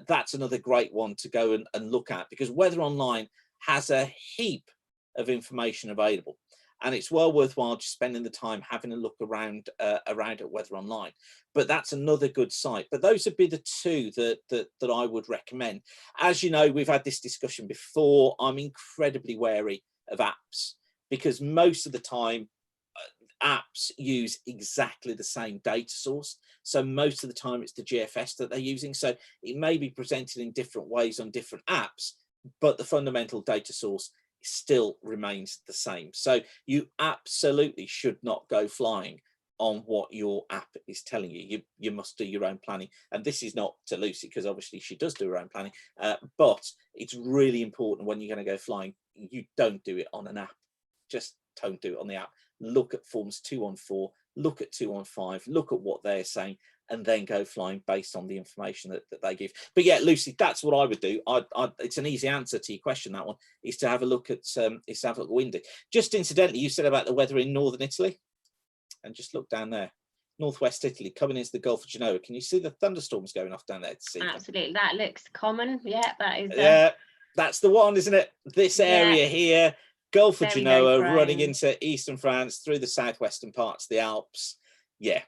That's another great one to go and look at, because Weather Online has a heap of information available, and it's well worthwhile just spending the time having a look around at Weather Online. But that's another good site. But those would be the two that I would recommend. As you know, we've had this discussion before. I'm incredibly wary of apps, because most of the time apps use exactly the same data source. So most of the time it's the GFS that they're using. So it may be presented in different ways on different apps, but the fundamental data source still remains the same. So you absolutely should not go flying on what your app is telling you. You must do your own planning. And this is not to Lucy, because obviously she does do her own planning, but it's really important when you're going to go flying, you don't do it on an app. Just don't do it on the app. Look at forms 214, look at 215, look at what they're saying, and then go flying based on the information that they give. But yeah, Lucy, that's what I would do. It's an easy answer to your question. That one is to have a look at Windy. Just incidentally, you said about the weather in northern Italy, and just look down there, northwest Italy, coming into the Gulf of Genoa. Can you see the thunderstorms going off down there? To see absolutely, that looks common. Yeah, that is. Yeah, that's the one, isn't it? This area here. Gulf of Genoa, running into eastern France through the southwestern parts of the Alps. Yeah,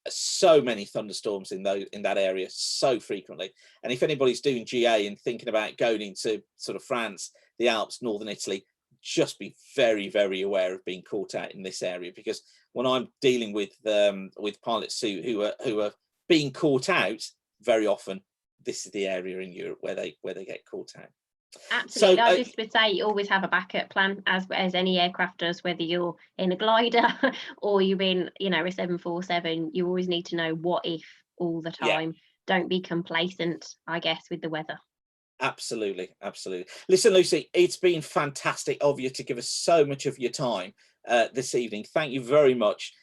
so many thunderstorms in that area so frequently. And if anybody's doing GA and thinking about going into sort of France, the Alps, northern Italy, just be very, very aware of being caught out in this area, because when I'm dealing with pilots who are being caught out, very often this is the area in Europe where they get caught out. Absolutely. So, I just would say you always have a backup plan, as any aircraft does, whether you're in a glider or you're in, a 747. You always need to know what if all the time. Yeah. Don't be complacent, I guess, with the weather. Absolutely. Listen, Lucy, it's been fantastic of you to give us so much of your time this evening. Thank you very much.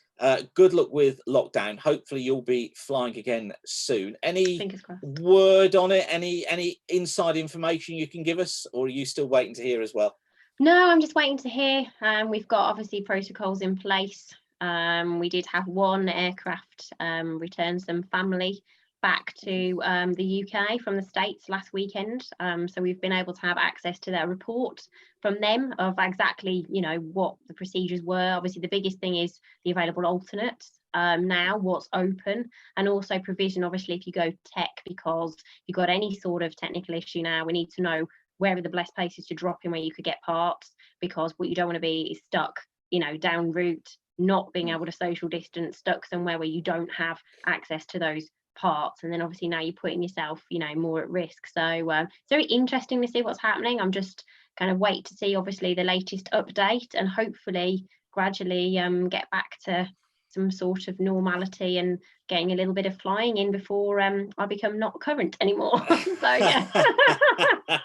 Good luck with lockdown. Hopefully you'll be flying again soon. Any word on it? Any inside information you can give us, or are you still waiting to hear as well? No, I'm just waiting to hear. We've got obviously protocols in place. We did have one aircraft return some family back to the UK from the States last weekend. So we've been able to have access to their report from them of exactly, what the procedures were. Obviously, the biggest thing is the available alternates. now, what's open, and also provision, obviously, if you go tech, because if you've got any sort of technical issue now, we need to know where are the best places to drop in where you could get parts, because what you don't want to be is stuck, you know, down route, not being able to social distance, stuck somewhere where you don't have access to those parts, and then obviously now you're putting yourself, you know, more at risk. So it's very interesting to see what's happening. I'm just kind of wait to see obviously the latest update, and hopefully gradually get back to some sort of normality and getting a little bit of flying in before I become not current anymore. So yeah.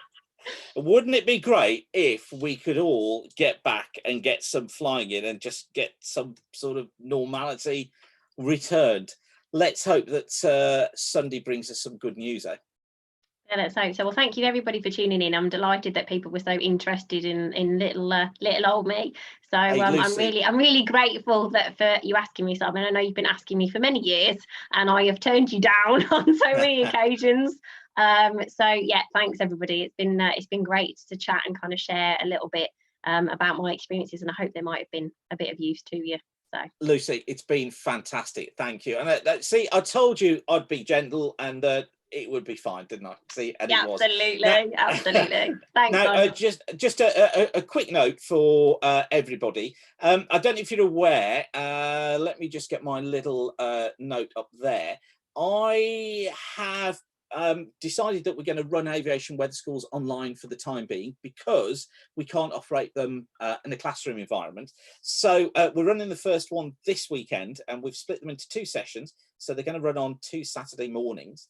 Wouldn't it be great if we could all get back and get some flying in and just get some sort of normality returned? Let's hope that Sunday brings us some good news, eh? Yeah, let's hope so. Well, thank you everybody for tuning in. I'm delighted that people were so interested in little old me. So Hey, I'm really grateful that for you asking me something. I know you've been asking me for many years, and I have turned you down on so many occasions. So yeah, thanks everybody. It's been great to chat and kind of share a little bit about my experiences, and I hope they might have been a bit of use to you. So Lucy, it's been fantastic. Thank you. And see, I told you I'd be gentle and it would be fine, didn't I? See, and yeah, it was. absolutely, Now, absolutely. Thanks. Now, just a quick note for everybody. I don't know if you're aware. Let me just get my little note up there. I have decided that we're going to run aviation weather schools online for the time being, because we can't operate them in a classroom environment. So we're running the first one this weekend, and we've split them into 2 sessions. So they're going to run on 2 Saturday mornings.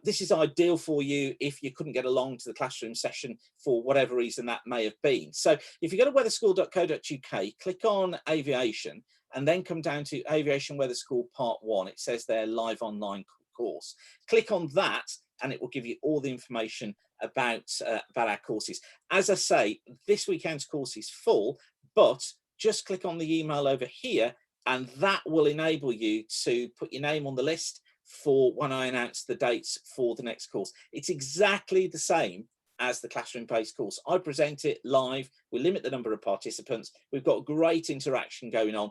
This is ideal for you if you couldn't get along to the classroom session for whatever reason that may have been. So if you go to weatherschool.co.uk, click on aviation, and then come down to Aviation Weather School Part 1. It says there live online course. Click on that and it will give you all the information about our courses. As I say, this weekend's course is full, but just click on the email over here and that will enable you to put your name on the list for when I announce the dates for the next course. It's exactly the same as the classroom-based course. I present it live. We limit the number of participants. We've got great interaction going on,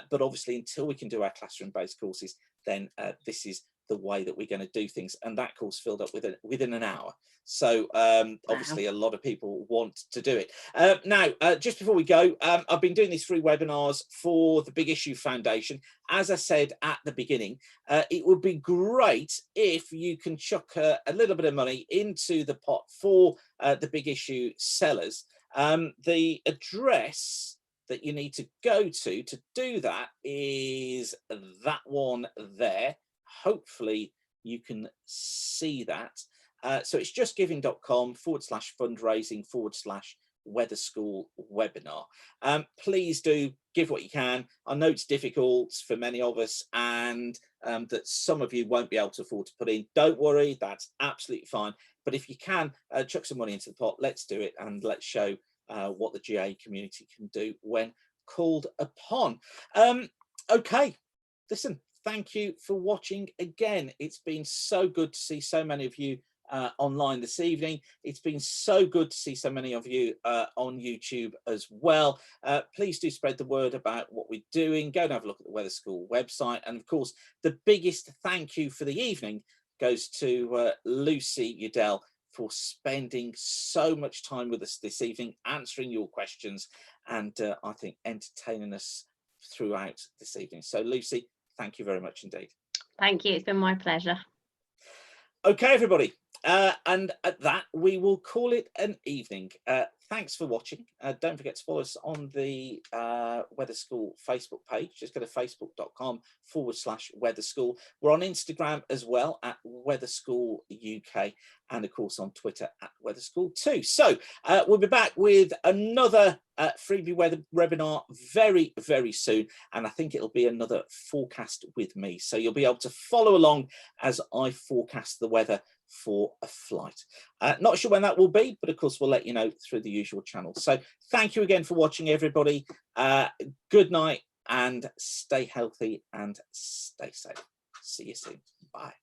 but obviously until we can do our classroom-based courses, then this is the way that we're going to do things, and that course filled up within an hour. So obviously a lot of people want to do it. Now, just before we go, I've been doing these free webinars for the Big Issue Foundation. As I said at the beginning, it would be great if you can chuck a little bit of money into the pot for the Big Issue sellers. The address that you need to go to do that is that one there. Hopefully you can see that. So it's justgiving.com/fundraising/weather school webinar. Please do give what you can. I know it's difficult for many of us, and that some of you won't be able to afford to put in. Don't worry, that's absolutely fine. But if you can chuck some money into the pot, let's do it, and let's show what the GA community can do when called upon. Okay, listen, thank you for watching again. It's been so good to see so many of you online this evening. It's been so good to see so many of you on YouTube as well. Please do spread the word about what we're doing. Go and have a look at the Weather School website. And of course, the biggest thank you for the evening goes to Lucy Youdell for spending so much time with us this evening, answering your questions, and I think entertaining us throughout this evening. So Lucy, thank you very much indeed. Thank you. It's been my pleasure. Okay, everybody. And at that, we will call it an evening. Thanks for watching. Don't forget to follow us on the Weather School Facebook page. Just go to facebook.com/Weather School. We're on Instagram as well at Weather School UK, and of course on Twitter at Weather School too. So we'll be back with another freebie weather webinar very, very soon. And I think it'll be another forecast with me. So you'll be able to follow along as I forecast the weather for a flight. Not sure when that will be, but of course we'll let you know through the usual channels. So thank you again for watching, everybody. Good night and stay healthy and stay safe. See you soon. Bye.